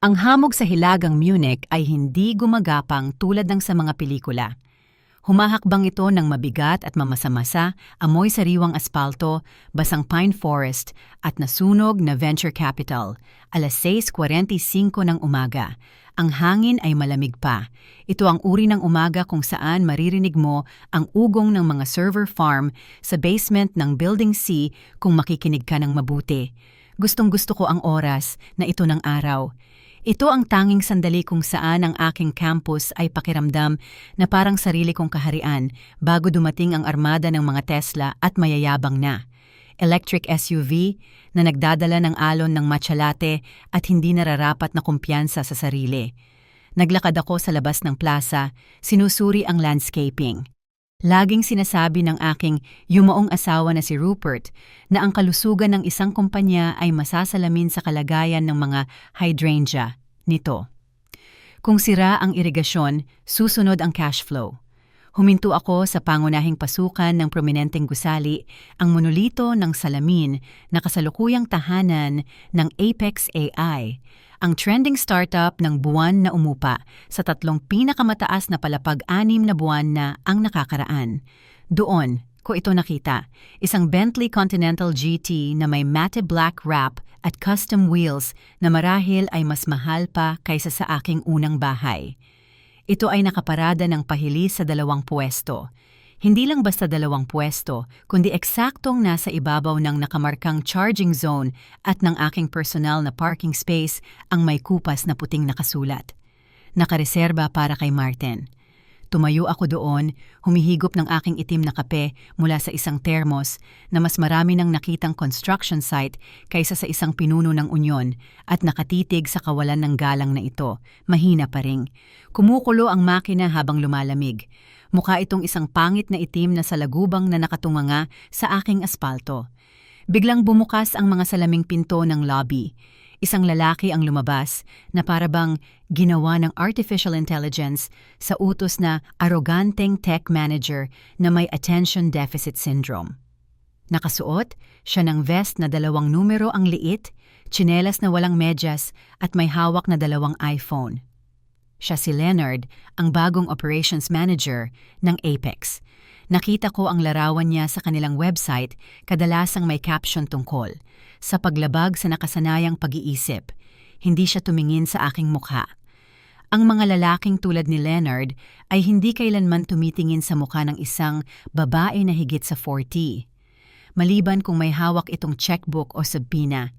Ang hamog sa Hilagang Munich ay hindi gumagapang tulad ng sa mga pelikula. Humahakbang ito ng mabigat at mamasa-masa, amoy sariwang aspalto, basang pine forest at nasunog na venture capital. Alas 6:45 ng umaga. Ang hangin ay malamig pa. Ito ang uri ng umaga kung saan maririnig mo ang ugong ng mga server farm sa basement ng Building C kung makikinig ka ng mabuti. Gustong-gusto ko ang oras na ito ng araw. Ito ang tanging sandali kung saan ang aking campus ay pakiramdam na parang sarili kong kaharian bago dumating ang armada ng mga Tesla at mayayabang na. Electric SUV na nagdadala ng alon ng matcha latte at hindi nararapat na kumpiyansa sa sarili. Naglakad ako sa labas ng plaza, sinusuri ang landscaping. Laging sinasabi ng aking yumaong asawa na si Rupert na ang kalusugan ng isang kumpanya ay masasalamin sa kalagayan ng mga hydrangea nito. Kung sira ang irigasyon, susunod ang cash flow. Huminto ako sa pangunahing pasukan ng prominenteng gusali, ang monolito ng salamin na kasalukuyang tahanan ng Apex AI, ang trending startup ng buwan na umupa sa 3 pinakamataas na palapag-6 na buwan na ang nakakaraan. Doon ko ito nakita, isang Bentley Continental GT na may matte black wrap at custom wheels na marahil ay mas mahal pa kaysa sa aking unang bahay. Ito ay nakaparada ng pahilis sa 2 pwesto. Hindi lang basta 2 pwesto, kundi eksaktong nasa ibabaw ng nakamarkang charging zone at ng aking personal na parking space ang may kupas na puting nakasulat. Nakareserba para kay Martin. Tumayo ako doon, humihigop ng aking itim na kape mula sa isang termos na mas marami nang nakitang construction site kaysa sa isang pinuno ng unyon at nakatitig sa kawalan ng galang na ito, mahina pa ring. Kumukulo ang makina habang lumalamig. Mukha itong isang pangit na itim na salagubang na nakatunganga sa aking aspalto. Biglang bumukas ang mga salaming pinto ng lobby. Isang lalaki ang lumabas na parabang ginawa ng artificial intelligence sa utos na aroganteng tech manager na may attention deficit syndrome. Nakasuot siya ng vest na 2 numero ang liit, tsinelas na walang medyas at may hawak na 2 iPhone. Siya si Leonard, ang bagong operations manager ng Apex. Nakita ko ang larawan niya sa kanilang website, kadalasang may caption tungkol sa paglabag sa nakasanayang pag-iisip. Hindi siya tumingin sa aking mukha. Ang mga lalaking tulad ni Leonard ay hindi kailanman tumitingin sa mukha ng isang babae na higit sa 40. Maliban kung may hawak itong checkbook o subpina,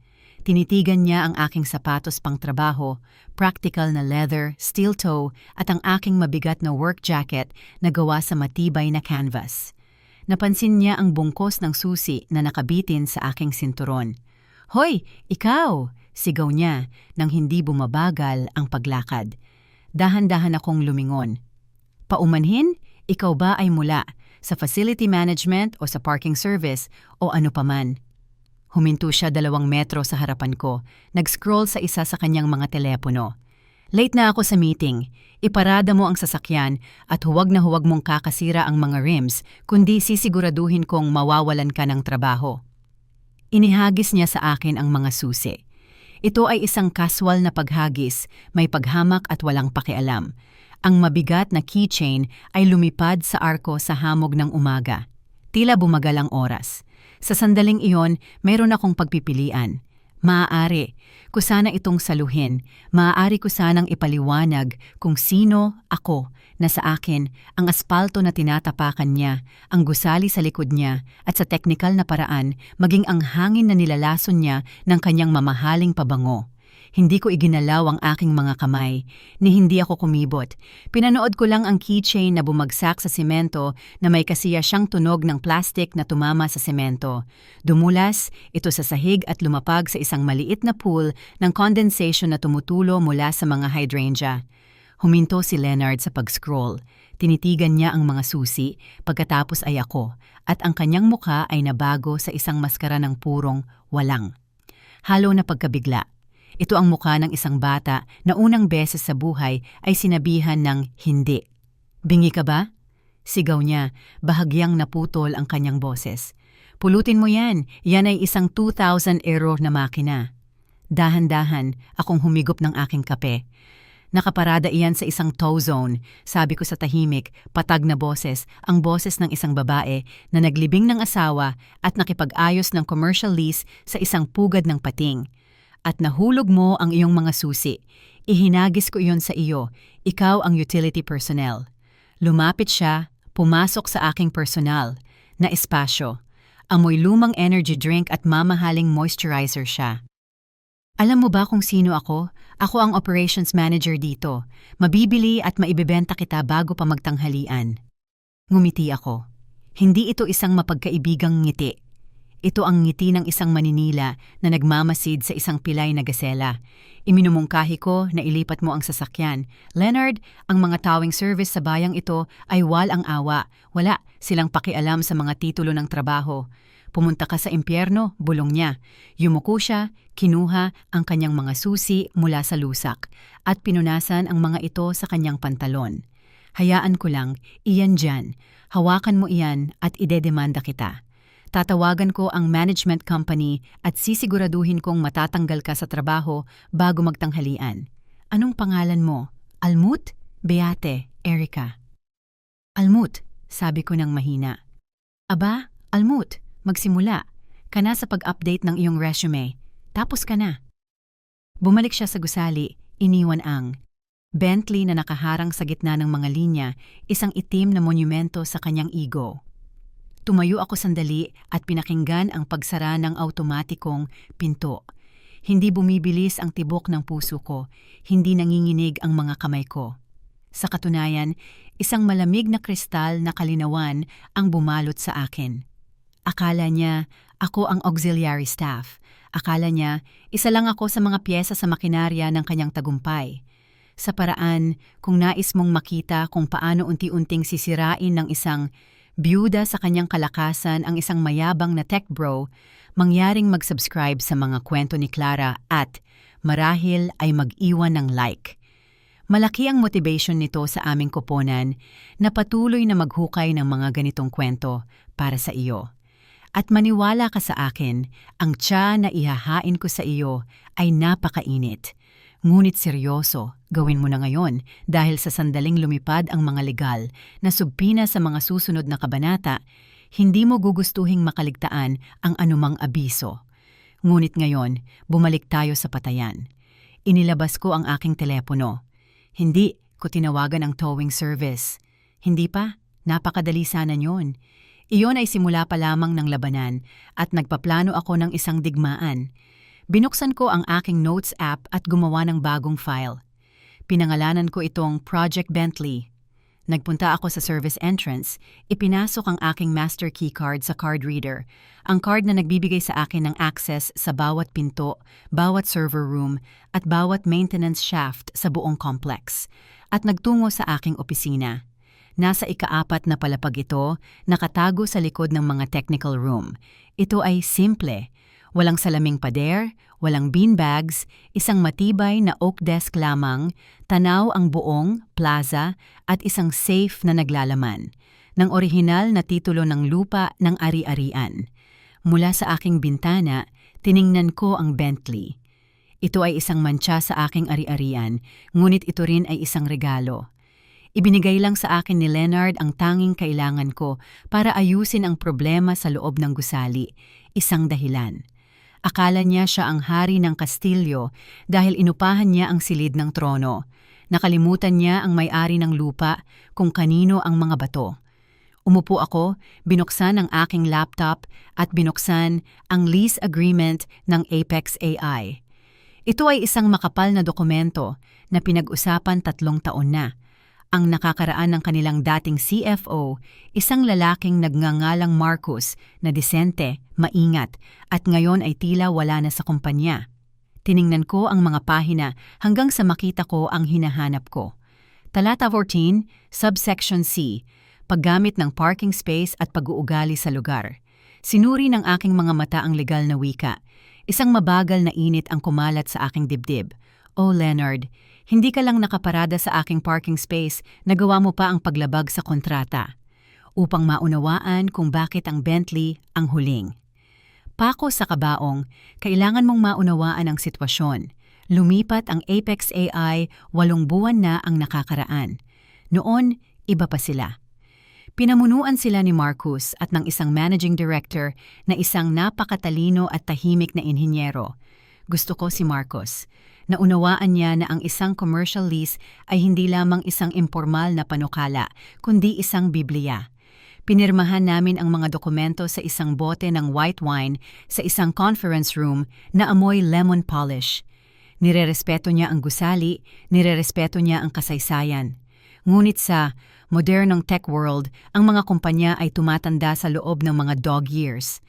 tinitigan niya ang aking sapatos pang trabaho, practical na leather, steel toe at ang aking mabigat na work jacket na gawa sa matibay na canvas. Napansin niya ang bungkos ng susi na nakabitin sa aking sinturon. "Hoy, ikaw!" sigaw niya nang hindi bumabagal ang paglakad. Dahan-dahan akong lumingon. "Paumanhin? Ikaw ba ay mula sa facility management o sa parking service o ano paman?" Huminto siya 2 metro sa harapan ko, nag-scroll sa isa sa kanyang mga telepono. "Late na ako sa meeting. Iparada mo ang sasakyan at huwag na huwag mong kakasira ang mga rims, kundi sisiguraduhin kong mawawalan ka ng trabaho." Inihagis niya sa akin ang mga susi. Ito ay isang casual na paghagis, may paghamak at walang pakialam. Ang mabigat na keychain ay lumipad sa arko sa hamog ng umaga. Tila bumagal ang oras. Sa sandaling iyon, mayroon akong pagpipilian. Maaari ko sana itong saluhin, maaari ko sanang ipaliwanag kung sino ako na sa akin ang aspalto na tinatapakan niya, ang gusali sa likod niya at sa teknikal na paraan maging ang hangin na nilalason niya ng kanyang mamahaling pabango. Hindi ko iginalaw ang aking mga kamay, ni hindi ako kumibot. Pinanood ko lang ang keychain na bumagsak sa semento na may kasiya siyang tunog ng plastic na tumama sa semento. Dumulas ito sa sahig at lumapag sa isang maliit na pool ng condensation na tumutulo mula sa mga hydrangea. Huminto si Leonard sa pag-scroll. Tinitigan niya ang mga susi, pagkatapos ay ako, at ang kanyang mukha ay nabago sa isang maskara ng purong walang. Halo na pagkabigla. Ito ang mukha ng isang bata na unang beses sa buhay ay sinabihan ng hindi. "Bingi ka ba?" sigaw niya, bahagyang naputol ang kanyang boses. "Pulutin mo yan, yan ay isang 2,000 euro na makina." Dahan-dahan, akong humigop ng aking kape. Nakaparada iyan sa isang tow zone. Sabi ko sa tahimik, patag na boses, ang boses ng isang babae na naglibing ng asawa at nakipag-ayos ng commercial lease sa isang pugad ng pating. At nahulog mo ang iyong mga susi. Ihinagis ko iyon sa iyo. Ikaw ang utility personnel. Lumapit siya, pumasok sa aking personal na espasyo. Amoy lumang energy drink at mamahaling moisturizer siya. Alam mo ba kung sino ako? Ako ang operations manager dito. Mabibili at maibebenta kita bago pa magtanghalian. Ngumiti ako. Hindi ito isang mapagkaibigang ngiti. Ito ang ngiti ng isang Maninila na nagmamasid sa isang pilay na gasela. Iminumungkahi ko na ilipat mo ang sasakyan. Leonard, ang mga towing service sa bayang ito ay walang awa. Wala silang pakialam sa mga titulo ng trabaho. Pumunta ka sa impyerno, bulong niya. Yumuko siya, kinuha ang kanyang mga susi mula sa lusak at pinunasan ang mga ito sa kanyang pantalon. Hayaan ko lang, iyan dyan. Hawakan mo iyan at idedemanda kita. Tatawagan ko ang management company at sisiguraduhin kong matatanggal ka sa trabaho bago magtanghalian. Anong pangalan mo? Almut? Beate, Erica. Almut, sabi ko ng mahina. Aba, Almut, magsimula. Ka na sa pag-update ng iyong resume. Tapos ka na. Bumalik siya sa gusali, iniwan ang Bentley na nakaharang sa gitna ng mga linya, isang itim na monumento sa kanyang ego. Tumayo ako sandali at pinakinggan ang pagsara ng automatikong pinto. Hindi bumibilis ang tibok ng puso ko, hindi nanginginig ang mga kamay ko. Sa katunayan, isang malamig na kristal na kalinawan ang bumalot sa akin. Akala niya, ako ang auxiliary staff. Akala niya, isa lang ako sa mga piyesa sa makinarya ng kanyang tagumpay. Sa paraan, kung nais mong makita kung paano unti-unting sisirain ng isang byuda sa kanyang kalakasan ang isang mayabang na tech bro, mangyaring mag-subscribe sa mga kwento ni Clara at, marahil ay mag-iwan ng like. Malaki ang motivation nito sa aming koponan na patuloy na maghukay ng mga ganitong kwento para sa iyo. At maniwala ka sa akin, ang tiya na ihahain ko sa iyo ay napakainit. Ngunit seryoso, gawin mo na ngayon dahil sa sandaling lumipad ang mga legal na subpina sa mga susunod na kabanata, hindi mo gugustuhing makaligtaan ang anumang abiso. Ngunit ngayon, bumalik tayo sa patayan. Inilabas ko ang aking telepono. Hindi ko tinawagan ang towing service. Hindi pa, napakadali sana yun. Iyon ay simula pa lamang ng labanan at nagpaplano ako ng isang digmaan. Binuksan ko ang aking notes app at gumawa ng bagong file. Pinangalanan ko itong Project Bentley. Nagpunta ako sa service entrance, ipinasok ang aking master key card sa card reader, ang card na nagbibigay sa akin ng access sa bawat pinto, bawat server room, at bawat maintenance shaft sa buong complex, at nagtungo sa aking opisina. Nasa ika-4 na palapag ito, nakatago sa likod ng mga technical room. Ito ay simple. Walang salaming pader, walang beanbags, isang matibay na oak desk lamang, tanaw ang buong plaza at isang safe na naglalaman ng orihinal na titulo ng lupa ng ari-arian. Mula sa aking bintana, tiningnan ko ang Bentley. Ito ay isang mantsa sa aking ari-arian, ngunit ito rin ay isang regalo. Ibinigay lang sa akin ni Leonard ang tanging kailangan ko para ayusin ang problema sa loob ng gusali, isang dahilan. Akala niya siya ang hari ng kastilyo dahil inupahan niya ang silid ng trono. Nakalimutan niya ang may-ari ng lupa kung kanino ang mga bato. Umupo ako, binuksan ang aking laptop at binuksan ang lease agreement ng Apex AI. Ito ay isang makapal na dokumento na pinag-usapan 3 taon na. Ang nakakaraan ng kanilang dating CFO, isang lalaking nagngangalang Marcus na disente, maingat, at ngayon ay tila wala na sa kumpanya. Tiningnan ko ang mga pahina hanggang sa makita ko ang hinahanap ko. Talata 14, Subsection C, paggamit ng parking space at pag-uugali sa lugar. Sinuri ng aking mga mata ang legal na wika. Isang mabagal na init ang kumalat sa aking dibdib. Oh Leonard, hindi ka lang nakaparada sa aking parking space, nagawa mo pa ang paglabag sa kontrata. Upang maunawaan kung bakit ang Bentley ang huling. Pako sa kabaong, kailangan mong maunawaan ang sitwasyon. Lumipat ang Apex AI 8 buwan na ang nakakaraan. Noon, iba pa sila. Pinamunuan sila ni Marcus at ng isang managing director na isang napakatalino at tahimik na inhinyero. Gusto ko si Marcus. Naunawaan niya na ang isang commercial lease ay hindi lamang isang impormal na panukala, kundi isang Biblia. Pinirmahan namin ang mga dokumento sa isang bote ng white wine sa isang conference room na amoy lemon polish. Nirerespeto niya ang gusali, nirerespeto niya ang kasaysayan. Ngunit sa modernong tech world, ang mga kumpanya ay tumatanda sa loob ng mga dog years.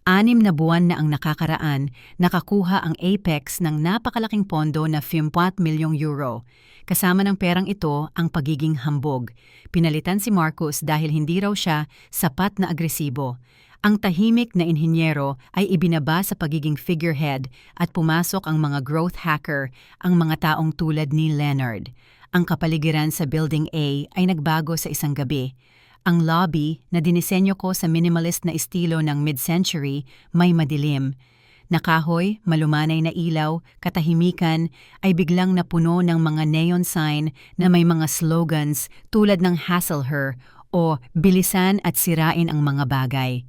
6 na buwan na ang nakakaraan, nakakuha ang Apex ng napakalaking pondo na 50 milyong euro. Kasama ng perang ito ang pagiging hambog. Pinalitan si Marcus dahil hindi raw siya sapat na agresibo. Ang tahimik na inhinyero ay ibinaba sa pagiging figurehead at pumasok ang mga growth hacker, ang mga taong tulad ni Leonard. Ang kapaligiran sa Building A ay nagbago sa isang gabi. Ang lobby na dinisenyo ko sa minimalist na estilo ng mid-century may madilim. Nakahoy, malumanay na ilaw, katahimikan ay biglang napuno ng mga neon sign na may mga slogans tulad ng hassle her o bilisan at sirain ang mga bagay.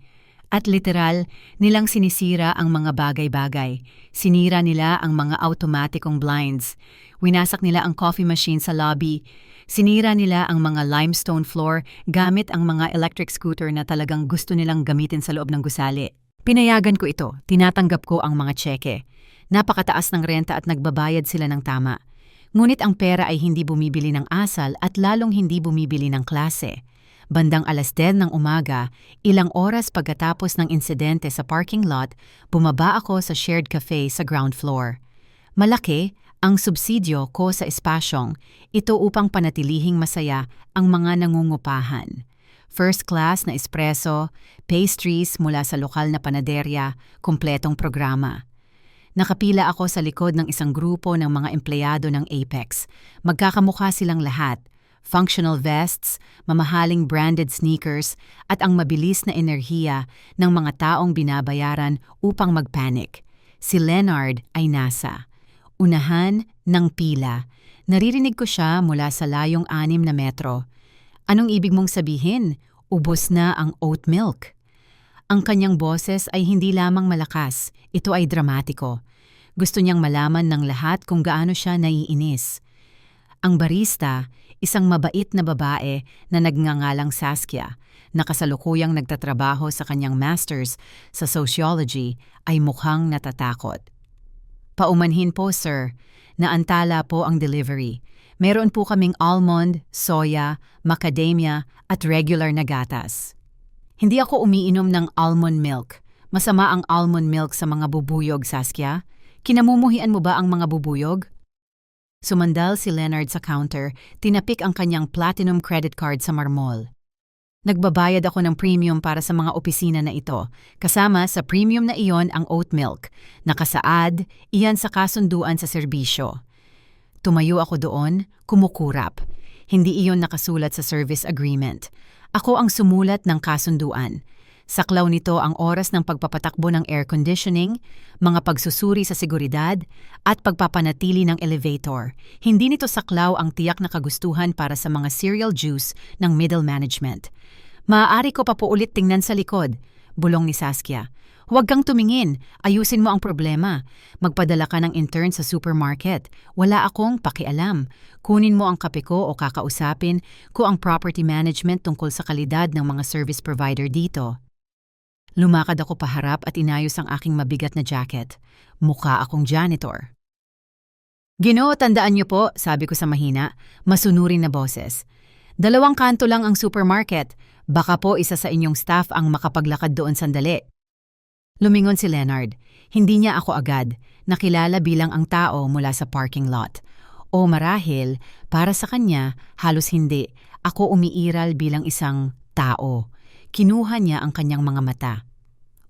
At literal, nilang sinisira ang mga bagay-bagay. Sinira nila ang mga automatikong blinds. Winasak nila ang coffee machine sa lobby. Sinira nila ang mga limestone floor gamit ang mga electric scooter na talagang gusto nilang gamitin sa loob ng gusali. Pinayagan ko ito, tinatanggap ko ang mga tseke. Napakataas ng renta at nagbabayad sila ng tama. Ngunit ang pera ay hindi bumibili ng asal at lalong hindi bumibili ng klase. Bandang 10:00 ng umaga, ilang oras pagkatapos ng insidente sa parking lot, bumaba ako sa shared cafe sa ground floor. Malaki ang subsidyo ko sa espasyong, ito upang panatilihing masaya ang mga nangungupahan. First class na espresso, pastries mula sa lokal na panaderya, kumpletong programa. Nakapila ako sa likod ng isang grupo ng mga empleyado ng Apex. Magkakamukha silang lahat. Functional vests, mamahaling branded sneakers, at ang mabilis na enerhiya ng mga taong binabayaran upang magpanic. Si Leonard ay nasa unahan ng pila. Naririnig ko siya mula sa layong 6 na metro. Anong ibig mong sabihin? Ubos na ang oat milk. Ang kanyang boses ay hindi lamang malakas, ito ay dramatiko. Gusto niyang malaman ng lahat kung gaano siya naiinis. Ang barista, isang mabait na babae na nagngangalang Saskia, na kasalukuyang nagtatrabaho sa kanyang master's sa sociology, ay mukhang natatakot. Paumanhin po, sir. Naantala po ang delivery. Meron po kaming almond, soya, macadamia at regular na gatas. Hindi ako umiinom ng almond milk. Masama ang almond milk sa mga bubuyog, Saskia. Kinamumuhian mo ba ang mga bubuyog? Sumandal si Leonard sa counter, tinapik ang kanyang platinum credit card sa marmol. Nagbabayad ako ng premium para sa mga opisina na ito. Kasama sa premium na iyon ang oat milk. Nakasaad, iyan sa kasunduan sa serbisyo. Tumayo ako doon, kumukurap. Hindi iyon nakasulat sa service agreement. Ako ang sumulat ng kasunduan. Saklaw nito ang oras ng pagpapatakbo ng air conditioning, mga pagsusuri sa seguridad, at pagpapanatili ng elevator. Hindi nito saklaw ang tiyak na kagustuhan para sa mga cereal juice ng middle management. Maaari ko pa po ulit tingnan sa likod, bulong ni Saskia. Huwag kang tumingin, ayusin mo ang problema. Magpadala ka ng intern sa supermarket. Wala akong pakialam. Kunin mo ang kape ko o kakausapin ko ang property management tungkol sa kalidad ng mga service provider dito. Lumakad ako paharap at inayos ang aking mabigat na jacket. Mukha akong janitor. Ginoo, tandaan niyo po, sabi ko sa mahina, masunurin na boses. 2 kanto lang ang supermarket. Baka po isa sa inyong staff ang makapaglakad doon sandali. Lumingon si Leonard. Hindi niya ako agad. Nakilala bilang ang tao mula sa parking lot. O marahil, para sa kanya, halos hindi. Ako umiiral bilang isang tao. Kinuha niya ang kanyang mga mata.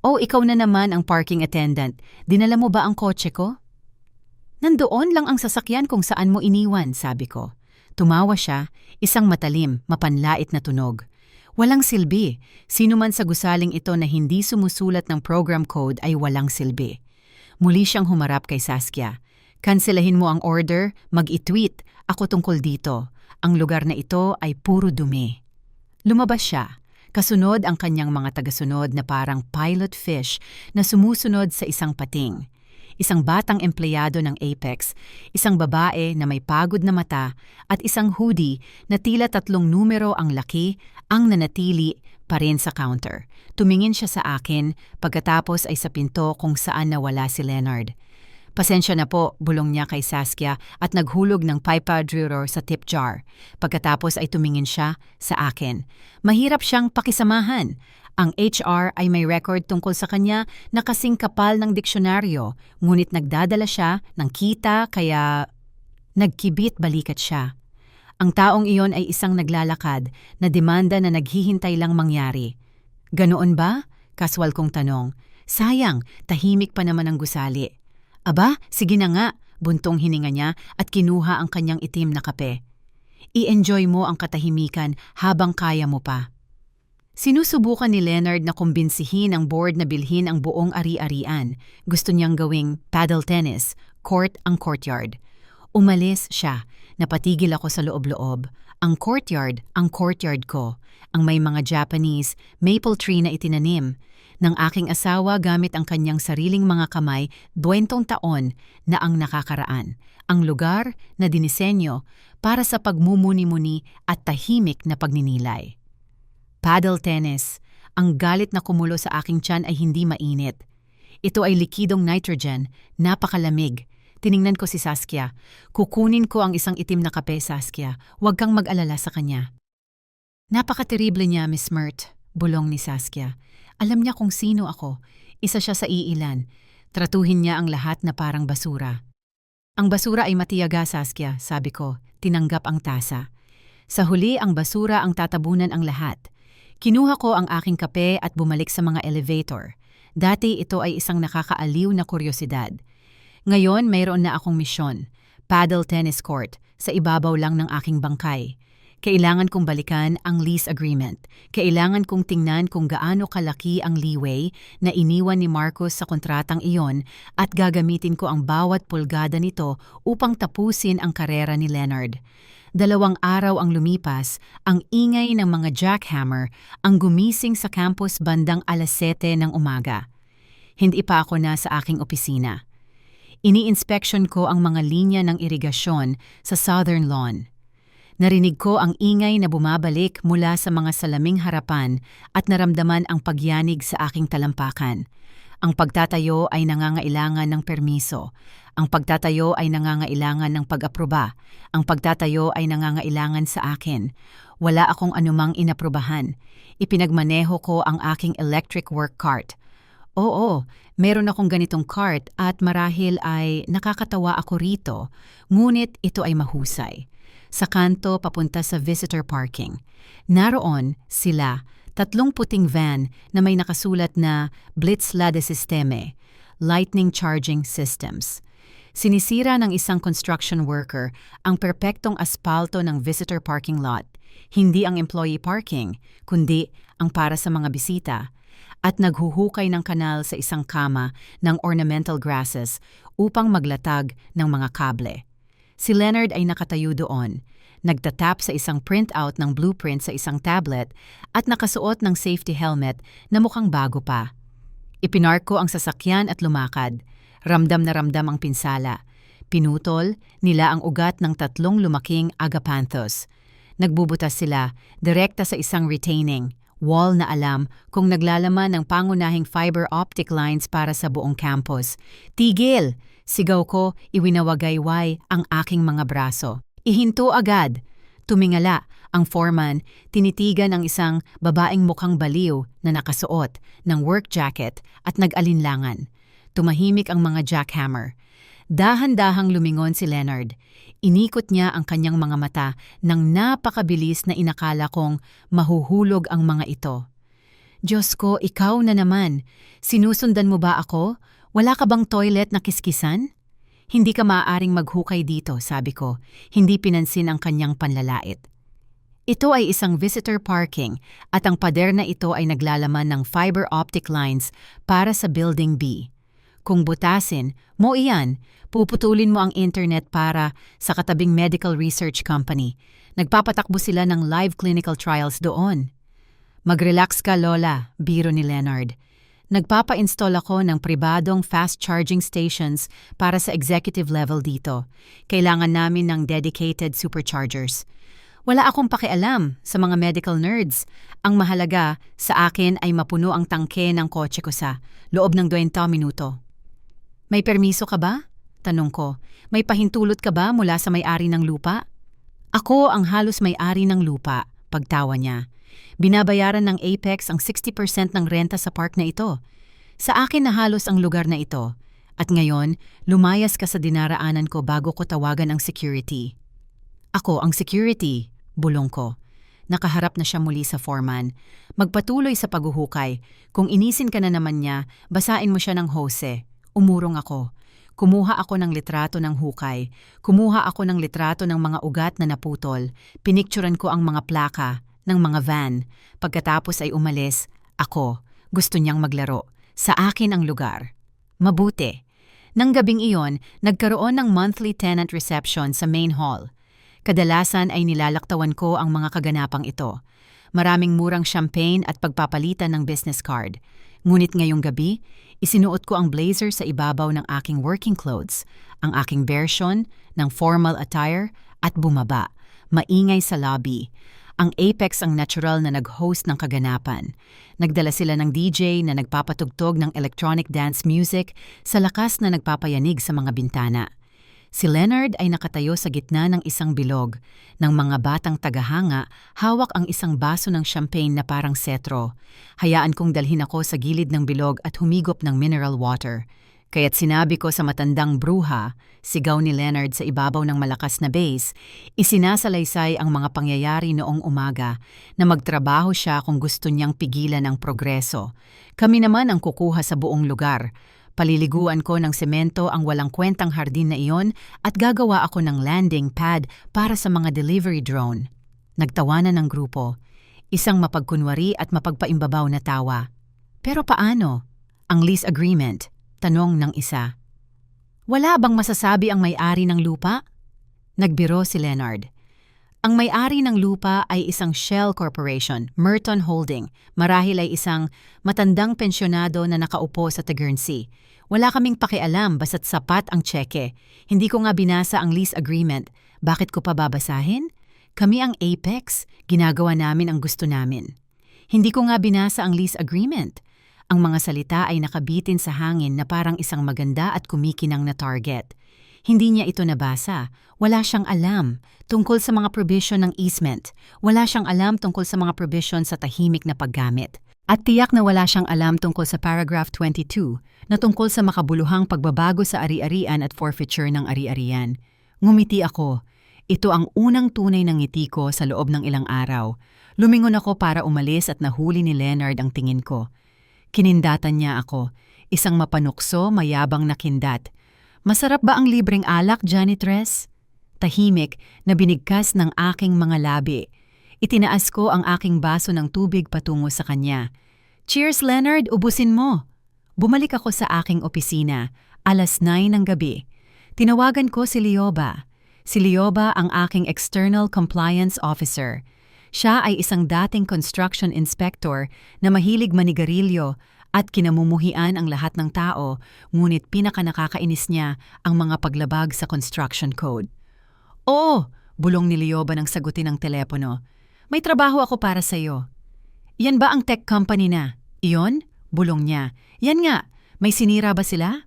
Oh, ikaw na naman ang parking attendant. Dinala mo ba ang kotse ko? Nandoon lang ang sasakyan kung saan mo iniwan, sabi ko. Tumawa siya, isang matalim, mapanlait na tunog. Walang silbi. Sino man sa gusaling ito na hindi sumusulat ng program code ay walang silbi. Muli siyang humarap kay Saskia. Kanselahin mo ang order, mag-i-tweet, ako tungkol dito. Ang lugar na ito ay puro dumi. Lumabas siya. Kasunod ang kanyang mga tagasunod na parang pilot fish na sumusunod sa isang pating. Isang batang empleyado ng Apex, isang babae na may pagod na mata at isang hoodie na tila 3 numero ang laki ang nanatili pa rin sa counter. Tumingin siya sa akin pagkatapos ay sa pinto kung saan nawala si Leonard. Pasensya na po, bulong niya kay Saskia at naghulog ng paipadruro sa tip jar. Pagkatapos ay tumingin siya sa akin. Mahirap siyang pakisamahan. Ang HR ay may record tungkol sa kanya na kasing kapal ng diksyonaryo, ngunit nagdadala siya ng kita kaya nagkibit balikat siya. Ang taong iyon ay isang naglalakad na demanda na naghihintay lang mangyari. Ganoon ba? Kaswal kong tanong. Sayang, tahimik pa naman ang gusali. Aba, sige na nga, buntong hininga niya at kinuha ang kanyang itim na kape. I-enjoy mo ang katahimikan habang kaya mo pa. Sinusubukan ni Leonard na kumbinsihin ang board na bilhin ang buong ari-arian. Gusto niyang gawing paddle tennis, court ang courtyard. Umalis siya, napatigil ako sa loob-loob. Ang courtyard ko, ang may mga Japanese maple tree na itinanim ng aking asawa gamit ang kanyang sariling mga kamay 20 taon na ang nakakaraan. Ang lugar na dinisenyo para sa pagmumuni-muni at tahimik na pagninilay. Paddle tennis. Ang galit na kumulo sa aking tiyan ay hindi mainit. Ito ay likidong nitrogen, napakalamig. Tiningnan ko si Saskia. Kukunin ko ang isang itim na kape, Saskia. Huwag kang mag-alala sa kanya. Napakaterible niya, Miss Mert, bulong ni Saskia. Alam niya kung sino ako. Isa siya sa iilan. Tratuhin niya ang lahat na parang basura. Ang basura ay matiyaga, Saskia, sabi ko. Tinanggap ang tasa. Sa huli, ang basura ang tatabunan ang lahat. Kinuha ko ang aking kape at bumalik sa mga elevator. Dati ito ay isang nakakaaliw na kuryosidad. Ngayon, mayroon na akong misyon. Paddle tennis court, sa ibabaw lang ng aking bangkay. Kailangan kong balikan ang lease agreement. Kailangan kong tingnan kung gaano kalaki ang leeway na iniwan ni Marcos sa kontratang iyon at gagamitin ko ang bawat pulgada nito upang tapusin ang karera ni Leonard. 2 araw ang lumipas, ang ingay ng mga jackhammer ang gumising sa campus bandang 7:00 ng umaga. Hindi pa ako na sa aking opisina. Ini-inspection ko ang mga linya ng irigasyon sa Southern Lawn. Narinig ko ang ingay na bumabalik mula sa mga salaming harapan at naramdaman ang pagyanig sa aking talampakan. Ang pagtatayo ay nangangailangan ng permiso. Ang pagtatayo ay nangangailangan ng pag-aproba. Ang pagtatayo ay nangangailangan sa akin. Wala akong anumang inaprubahan. Ipinagmaneho ko ang aking electric work cart. Oo, meron akong ganitong cart at marahil ay nakakatawa ako rito, ngunit ito ay mahusay. Sa kanto papunta sa visitor parking. Naroon sila, 3 puting van na may nakasulat na Blitzlade Sisteme, Lightning Charging Systems. Sinisira ng isang construction worker ang perpektong aspalto ng visitor parking lot, hindi ang employee parking, kundi ang para sa mga bisita, at naghuhukay ng kanal sa isang kama ng ornamental grasses upang maglatag ng mga kable. Si Leonard ay nakatayo doon, nagtatap sa isang printout ng blueprint sa isang tablet at nakasuot ng safety helmet na mukhang bago pa. Ipinark ko ang sasakyan at lumakad. Ramdam na ramdam ang pinsala. Pinutol nila ang ugat ng 3 lumaking agapanthus. Nagbubutas sila direkta sa isang retaining wall na alam kung naglalaman ng pangunahing fiber optic lines para sa buong campus. Tigil! Sigaw ko, iwinawagayway ang aking mga braso. Ihinto agad. Tumingala ang foreman, tinitigan ang isang babaeng mukhang baliw na nakasuot ng work jacket at nag-alinlangan. Tumahimik ang mga jackhammer. Dahan-dahang lumingon si Leonard. Inikot niya ang kanyang mga mata ng napakabilis na inakala kong mahuhulog ang mga ito. Diyos ko, ikaw na naman. Sinusundan mo ba ako? Wala ka bang toilet na kiskisan? Hindi ka maaaring maghukay dito, sabi ko. Hindi pinansin ang kanyang panlalait. Ito ay isang visitor parking at ang pader na ito ay naglalaman ng fiber optic lines para sa Building B. Kung butasin mo iyan, puputulin mo ang internet para sa katabing medical research company. Nagpapatakbo sila ng live clinical trials doon. Mag-relax ka, Lola, biro ni Leonard. Nagpapa-install ako ng pribadong fast charging stations para sa executive level dito. Kailangan namin ng dedicated superchargers. Wala akong pakialam sa mga medical nerds. Ang mahalaga sa akin ay mapuno ang tangke ng kotse ko sa loob ng 20 minuto. May permiso ka ba? Tanong ko. May pahintulot ka ba mula sa may-ari ng lupa? Ako ang halos may-ari ng lupa, pagtawa niya. Binabayaran ng Apex ang 60% ng renta sa park na ito. Sa akin na halos ang lugar na ito. At ngayon, lumayas ka sa dinaraanan ko bago ko tawagan ang security. Ako ang security, bulong ko. Nakaharap na siya muli sa foreman. Magpatuloy sa paghuhukay. Kung inisin ka na naman niya, basain mo siya ng hose. Umurong ako. Kumuha ako ng litrato ng hukay. Kumuha ako ng litrato ng mga ugat na naputol. Pinikturan ko ang mga plaka ng mga van. Pagkatapos ay umalis. Ako. Gusto niyang maglaro. Sa akin ang lugar. Mabuti. Nang gabing iyon, nagkaroon ng monthly tenant reception sa main hall. Kadalasan ay nilalaktawan ko ang mga kaganapang ito. Maraming murang champagne at pagpapalitan ng business card. Ngunit ngayong gabi, isinuot ko ang blazer sa ibabaw ng aking working clothes, ang aking version ng formal attire at bumaba, maingay sa lobby. Ang Apex ang natural na nag-host ng kaganapan. Nagdala sila ng DJ na nagpapatugtog ng electronic dance music sa lakas na nagpapayanig sa mga bintana. Si Leonard ay nakatayo sa gitna ng isang bilog. Ng mga batang tagahanga, hawak ang isang baso ng champagne na parang setro. Hayaan kong dalhin ako sa gilid ng bilog at humigop ng mineral water. Kaya't sinabi ko sa matandang bruha, sigaw ni Leonard sa ibabaw ng malakas na bass, isinasalaysay ang mga pangyayari noong umaga na magtrabaho siya kung gusto niyang pigilan ang progreso. Kami naman ang kukuha sa buong lugar. Paliliguan ko ng semento ang walang kwentang hardin na iyon at gagawa ako ng landing pad para sa mga delivery drone. Nagtawanan ng grupo. Isang mapagkunwari at mapagpaimbabaw na tawa. Pero paano? Ang lease agreement? Tanong ng isa. Wala bang masasabi ang may-ari ng lupa? Nagbiro si Leonard. Ang may-ari ng lupa ay isang Shell Corporation, Merton Holding. Marahil ay isang matandang pensyonado na nakaupo sa Guernsey. Wala kaming pakialam basta't sapat ang tseke. Hindi ko nga binasa ang lease agreement. Bakit ko pa babasahin? Kami ang Apex, ginagawa namin ang gusto namin. Hindi ko nga binasa ang lease agreement. Ang mga salita ay nakabitin sa hangin na parang isang maganda at kumikinang na target. Hindi niya ito nabasa. Wala siyang alam tungkol sa mga provision ng easement. Wala siyang alam tungkol sa mga provision sa tahimik na paggamit. At tiyak na wala siyang alam tungkol sa paragraph 22 na tungkol sa makabuluhang pagbabago sa ari-arian at forfeiture ng ari-arian. Ngumiti ako. Ito ang unang tunay na ngiti ko sa loob ng ilang araw. Lumingon ako para umalis at nahuli ni Leonard ang tingin ko. Kinindatan niya ako. Isang mapanukso, mayabang na kindat. Masarap ba ang libreng alak, janitress? Tahimik na binigkas ng aking mga labi. Itinaas ko ang aking baso ng tubig patungo sa kanya. Cheers, Leonard, ubusin mo. Bumalik ako sa aking opisina, 9:00 ng gabi. Tinawagan ko si Lioba. Si Lioba ang aking external compliance officer. Siya ay isang dating construction inspector na mahilig manigarilyo at kinamumuhian ang lahat ng tao, ngunit pinakanakakainis niya ang mga paglabag sa construction code. Oo, bulong ni Lioba nang sagutin ang telepono. May trabaho ako para sa'yo. Yan ba ang tech company na? Iyon? Bulong niya. Yan nga, may sinira ba sila?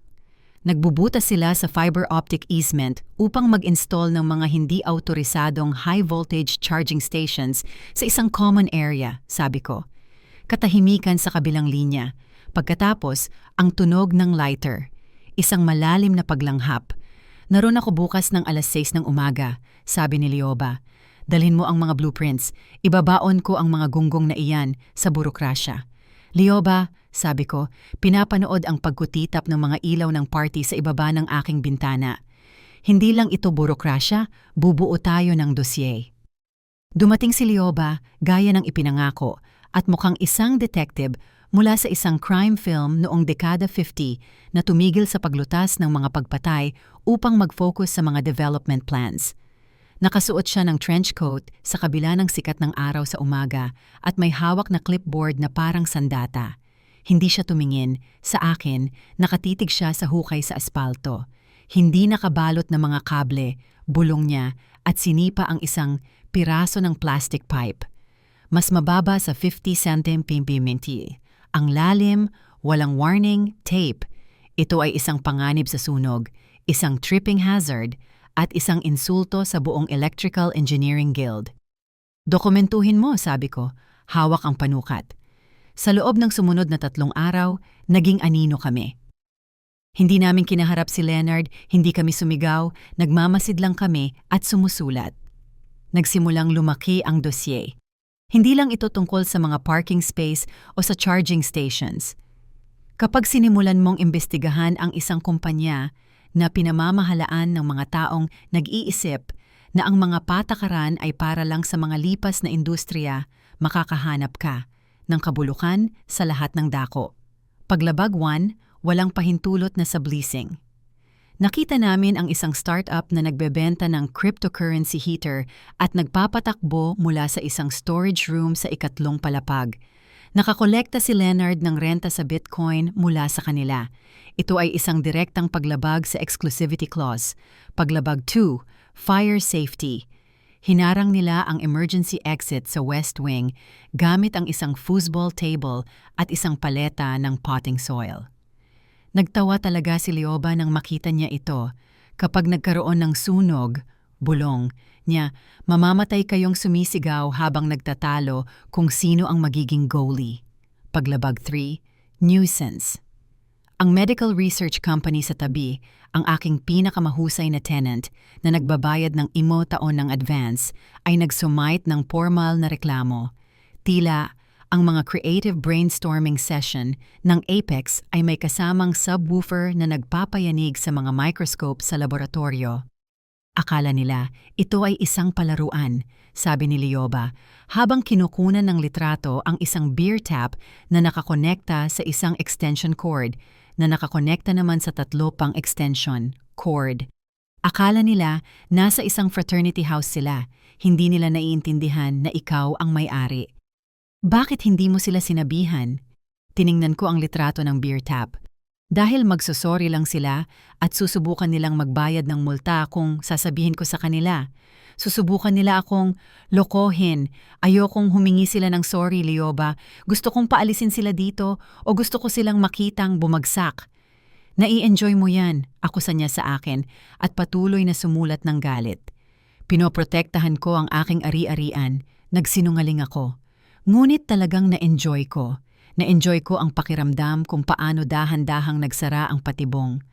Nagbubutas sila sa fiber optic easement upang mag-install ng mga hindi autorisadong high-voltage charging stations sa isang common area, sabi ko. Katahimikan sa kabilang linya. Pagkatapos, ang tunog ng lighter. Isang malalim na paglanghap. Naroon ako bukas ng 6:00 ng umaga, sabi ni Lioba. Dalhin mo ang mga blueprints. Ibabaon ko ang mga gunggong na iyan sa burokrasya. Lioba, sabi ko, pinapanood ang pagkutitap ng mga ilaw ng party sa ibaba ng aking bintana. Hindi lang ito burokrasya, bubuo tayo ng dosye. Dumating si Lioba gaya ng ipinangako at mukhang isang detective mula sa isang crime film noong dekada 50 na tumigil sa paglutas ng mga pagpatay upang mag-focus sa mga development plans. Nakasuot siya ng trench coat sa kabila ng sikat ng araw sa umaga at may hawak na clipboard na parang sandata. Hindi siya tumingin. Sa akin, nakatitig siya sa hukay sa aspalto. Hindi nakabalot na mga kable, bulong niya at sinipa ang isang piraso ng plastic pipe. Mas mababa sa 50 centime pimpimenti. Ang lalim, walang warning, tape. Ito ay isang panganib sa sunog, isang tripping hazard, at isang insulto sa buong Electrical Engineering Guild. Dokumentuhin mo, sabi ko, hawak ang panukat. Sa loob ng sumunod na 3 araw, naging anino kami. Hindi namin kinaharap si Leonard, hindi kami sumigaw, nagmamasid lang kami at sumusulat. Nagsimulang lumaki ang dosye. Hindi lang ito tungkol sa mga parking space o sa charging stations. Kapag sinimulan mong imbestigahan ang isang kumpanya na pinamamahalaan ng mga taong nag-iisip na ang mga patakaran ay para lang sa mga lipas na industriya, makakahanap ka ng kabulukan sa lahat ng dako. Paglabag 1, walang pahintulot na subleasing. Nakita namin ang isang startup na nagbebenta ng cryptocurrency heater at nagpapatakbo mula sa isang storage room sa ikatlong palapag. Nakakolekta si Leonard ng renta sa Bitcoin mula sa kanila. Ito ay isang direktang paglabag sa exclusivity clause. Paglabag 2, fire safety. Hinarang nila ang emergency exit sa West Wing gamit ang isang foosball table at isang paleta ng potting soil. Nagtawa talaga si Lioba nang makita niya ito. Kapag nagkaroon ng sunog, bulong niya, mamamatay kayong sumisigaw habang nagtatalo kung sino ang magiging goalie. Paglabag 3, nuisance. Ang medical research company sa tabi, ang aking pinakamahusay na tenant na nagbabayad ng taon ng advance, ay nagsumite ng formal na reklamo. Tila ang mga creative brainstorming session ng Apex ay may kasamang subwoofer na nagpapayanig sa mga microscope sa laboratorio. Akala nila ito ay isang palaruan, sabi ni Lioba, habang kinukunan ng litrato ang isang beer tap na nakakonekta sa isang extension cord na nakakonekta naman sa 3 pang extension cord. Akala nila nasa isang fraternity house sila, hindi nila naiintindihan na ikaw ang may-ari. Bakit hindi mo sila sinabihan? Tiningnan ko ang litrato ng beer tap. Dahil magsusori lang sila at susubukan nilang magbayad ng multa kung sasabihin ko sa kanila. Susubukan nila akong lokohin. Ayokong humingi sila ng sorry, Lioba. Gusto kong paalisin sila dito o gusto ko silang makitang bumagsak. Nai-enjoy mo yan, akusa niya sa akin at patuloy na sumulat ng galit. Pinoprotektahan ko ang aking ari-arian. Nagsinungaling ako. Ngunit talagang na-enjoy ko. Na-enjoy ko ang pakiramdam kung paano dahan-dahang nagsara ang patibong.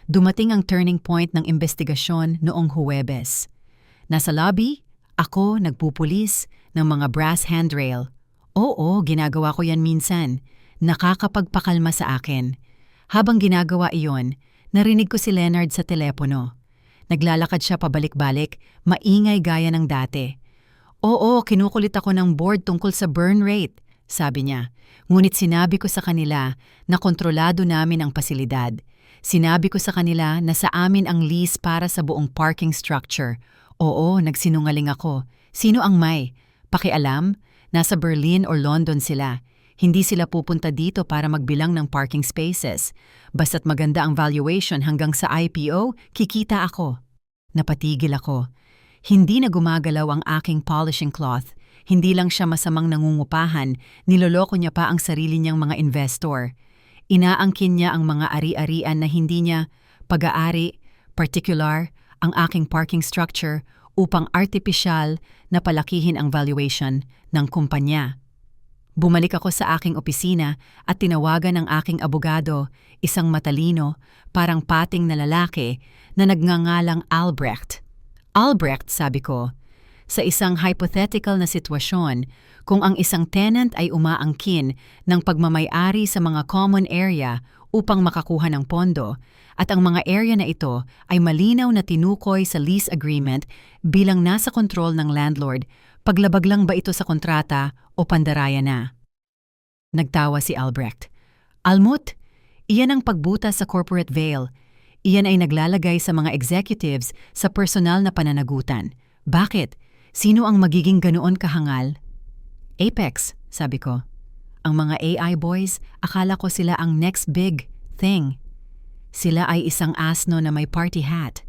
Dumating ang turning point ng investigasyon noong Huwebes. Nasa lobby, ako nagpupulis ng mga brass handrail. Oo, ginagawa ko yan minsan. Nakakapagpakalma sa akin. Habang ginagawa iyon, narinig ko si Leonard sa telepono. Naglalakad siya pabalik-balik, maingay gaya ng dati. Oo, kinukulit ako ng board tungkol sa burn rate, sabi niya. Ngunit sinabi ko sa kanila na kontrolado namin ang pasilidad. Sinabi ko sa kanila na sa amin ang lease para sa buong parking structure. Oo, nagsinungaling ako. Sino ang may? Pakialam? Nasa Berlin o London sila. Hindi sila pupunta dito para magbilang ng parking spaces. Basta't maganda ang valuation hanggang sa IPO, kikita ako. Napatigil ako. Hindi na gumagalaw ang aking polishing cloth. Hindi lang siya masamang nangungupahan, niloloko niya pa ang sarili niyang mga investor. Inaangkin niya ang mga ari-arian na hindi niya pag-aari, particular, ang aking parking structure upang artipisyal na palakihin ang valuation ng kumpanya. Bumalik ako sa aking opisina at tinawagan ang aking abogado, isang matalino, parang pating na lalaki na nagngangalang Albrecht. Albrecht, sabi ko, sa isang hypothetical na sitwasyon, kung ang isang tenant ay umaangkin ng pagmamay-ari sa mga common area upang makakuha ng pondo, at ang mga area na ito ay malinaw na tinukoy sa lease agreement bilang nasa kontrol ng landlord, Paglabag lang ba ito sa kontrata o pandaraya na? Nagtawa si Albrecht. Almut, iyan ang pagbutas sa corporate veil. Iyan ay naglalagay sa mga executives sa personal na pananagutan. Bakit? Sino ang magiging ganoon kahangal? Apex, sabi ko. Ang mga AI boys, akala ko sila ang next big thing. Sila ay isang asno na may party hat.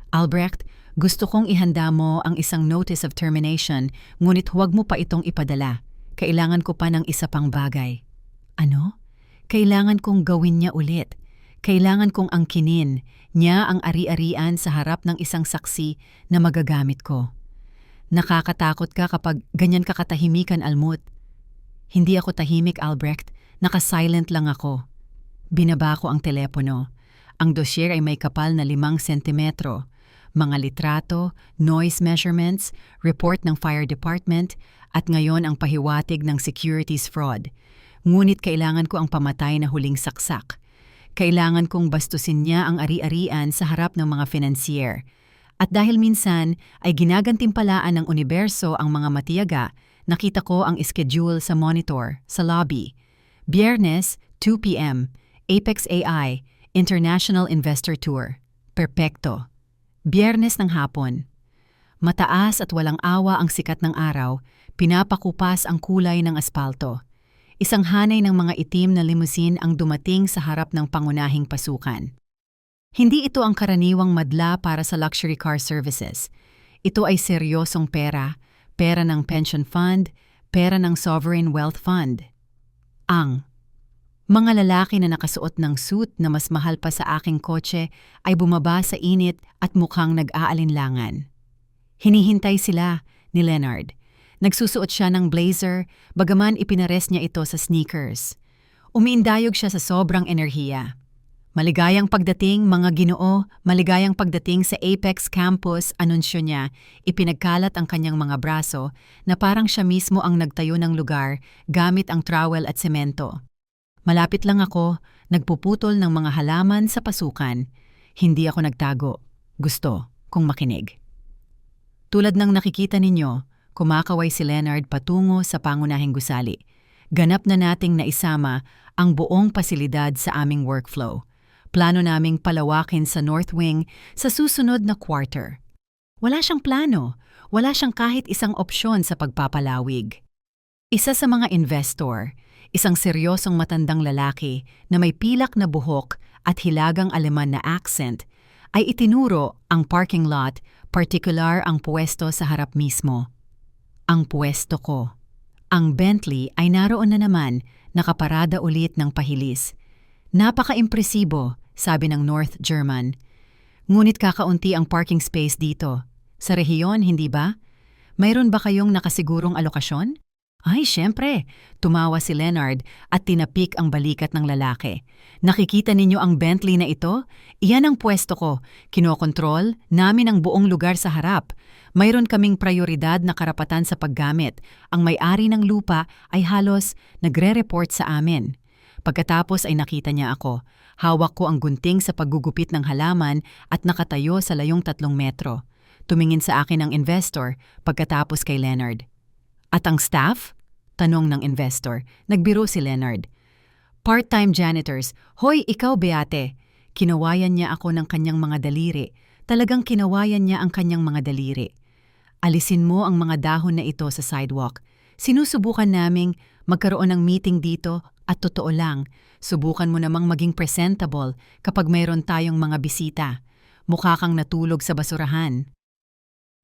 Albrecht, gusto kong ihanda mo ang isang notice of termination, ngunit huwag mo pa itong ipadala. Kailangan ko pa ng isa pang bagay. Ano? Kailangan kong gawin niya ulit. Kailangan kong angkinin niya ang ari-arian sa harap ng isang saksi na magagamit ko. Nakakatakot ka kapag ganyan ka katahimikan, Almut. Hindi ako tahimik, Albrecht. Naka-silent lang ako. Binaba ko ang telepono. Ang dossier ay may kapal na 5 sentimetro. Mga litrato, noise measurements, report ng fire department, at ngayon ang pahiwatig ng securities fraud. Ngunit kailangan ko ang pamatay na huling saksak. Kailangan kong bastusin niya ang ari-arian sa harap ng mga financier. At dahil minsan ay ginagantimpalaan ng universo ang mga matiyaga, nakita ko ang schedule sa monitor, sa lobby. Biyernes, 2 p.m., Apex AI, International Investor Tour. Perpekto. Biyernes ng hapon. Mataas at walang awa ang sikat ng araw, pinapakupas ang kulay ng aspalto. Isang hanay ng mga itim na limousine ang dumating sa harap ng pangunahing pasukan. Hindi ito ang karaniwang madla para sa luxury car services. Ito ay seryosong pera, pera ng pension fund, pera ng sovereign wealth fund. Ang mga lalaki na nakasuot ng suit na mas mahal pa sa aking kotse ay bumaba sa init at mukhang nag-aalinlangan. Hinihintay sila ni Leonard. Nagsusuot siya ng blazer, bagaman ipinares niya ito sa sneakers. Umiindayog siya sa sobrang enerhiya. Maligayang pagdating, mga Ginoo, maligayang pagdating sa Apex Campus, anunsyo niya, ipinagkalat ang kanyang mga braso na parang siya mismo ang nagtayo ng lugar gamit ang trowel at semento. Malapit lang ako, nagpuputol ng mga halaman sa pasukan. Hindi ako nagtago. Gusto kong makinig. Tulad ng nakikita ninyo, kumakaway si Leonard patungo sa pangunahing gusali. Ganap na nating naisama ang buong pasilidad sa aming workflow. Plano naming palawakin sa North Wing sa susunod na quarter. Wala siyang plano, wala siyang kahit isang opsyon sa pagpapalawig. Isa sa mga investor, isang seryosong matandang lalaki na may pilak na buhok at hilagang Aleman na accent, ay itinuro ang parking lot, partikular ang puwesto sa harap mismo. Ang puwesto ko. Ang Bentley ay naroon na naman, nakaparada ulit ng pahilis. Napaka-impresibo, sabi ng North German. Ngunit kakaunti ang parking space dito. Sa rehiyon, hindi ba? Mayroon ba kayong nakasigurong alokasyon? Ay, syempre. Tumawa si Leonard at tinapik ang balikat ng lalaki. Nakikita ninyo ang Bentley na ito? Iyan ang pwesto ko. Kinokontrol namin ang buong lugar sa harap. Mayroon kaming prioridad na karapatan sa paggamit. Ang may-ari ng lupa ay halos nagre-report sa amin. Pagkatapos ay nakita niya ako. Hawak ko ang gunting sa paggugupit ng halaman at nakatayo sa layong 3 metro. Tumingin sa akin ang investor pagkatapos kay Leonard. At ang staff? Tanong ng investor. Nagbiro si Leonard. Part-time janitors. Hoy, ikaw Beate. Kinawayan niya ako ng kanyang mga daliri. Talagang kinawayan niya ang kanyang mga daliri. Alisin mo ang mga dahon na ito sa sidewalk. Sinusubukan naming magkaroon ng meeting dito at totoo lang, subukan mo namang maging presentable kapag mayroon tayong mga bisita. Mukha kang natulog sa basurahan.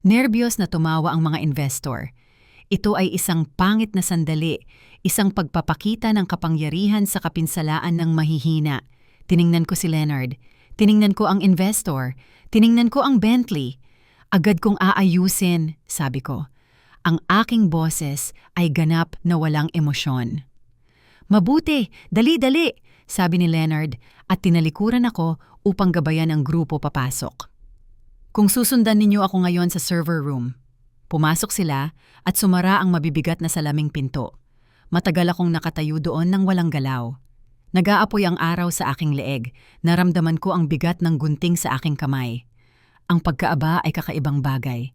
Nerbiyos na tumawa ang mga investor. Ito ay isang pangit na sandali, isang pagpapakita ng kapangyarihan sa kapinsalaan ng mahihina. Tiningnan ko si Leonard. Tiningnan ko ang investor. Tiningnan ko ang Bentley. Agad kong aayusin, sabi ko. Ang aking boses ay ganap na walang emosyon. Mabuti, dali-dali, sabi ni Leonard at tinalikuran ako upang gabayan ang grupo papasok. Kung susundan ninyo ako ngayon sa server room. Pumasok sila at sumara ang mabibigat na salaming pinto. Matagal akong nakatayo doon nang walang galaw. Nag-aapoy ang araw sa aking leeg. Naramdaman ko ang bigat ng gunting sa aking kamay. Ang pagkaaba ay kakaibang bagay.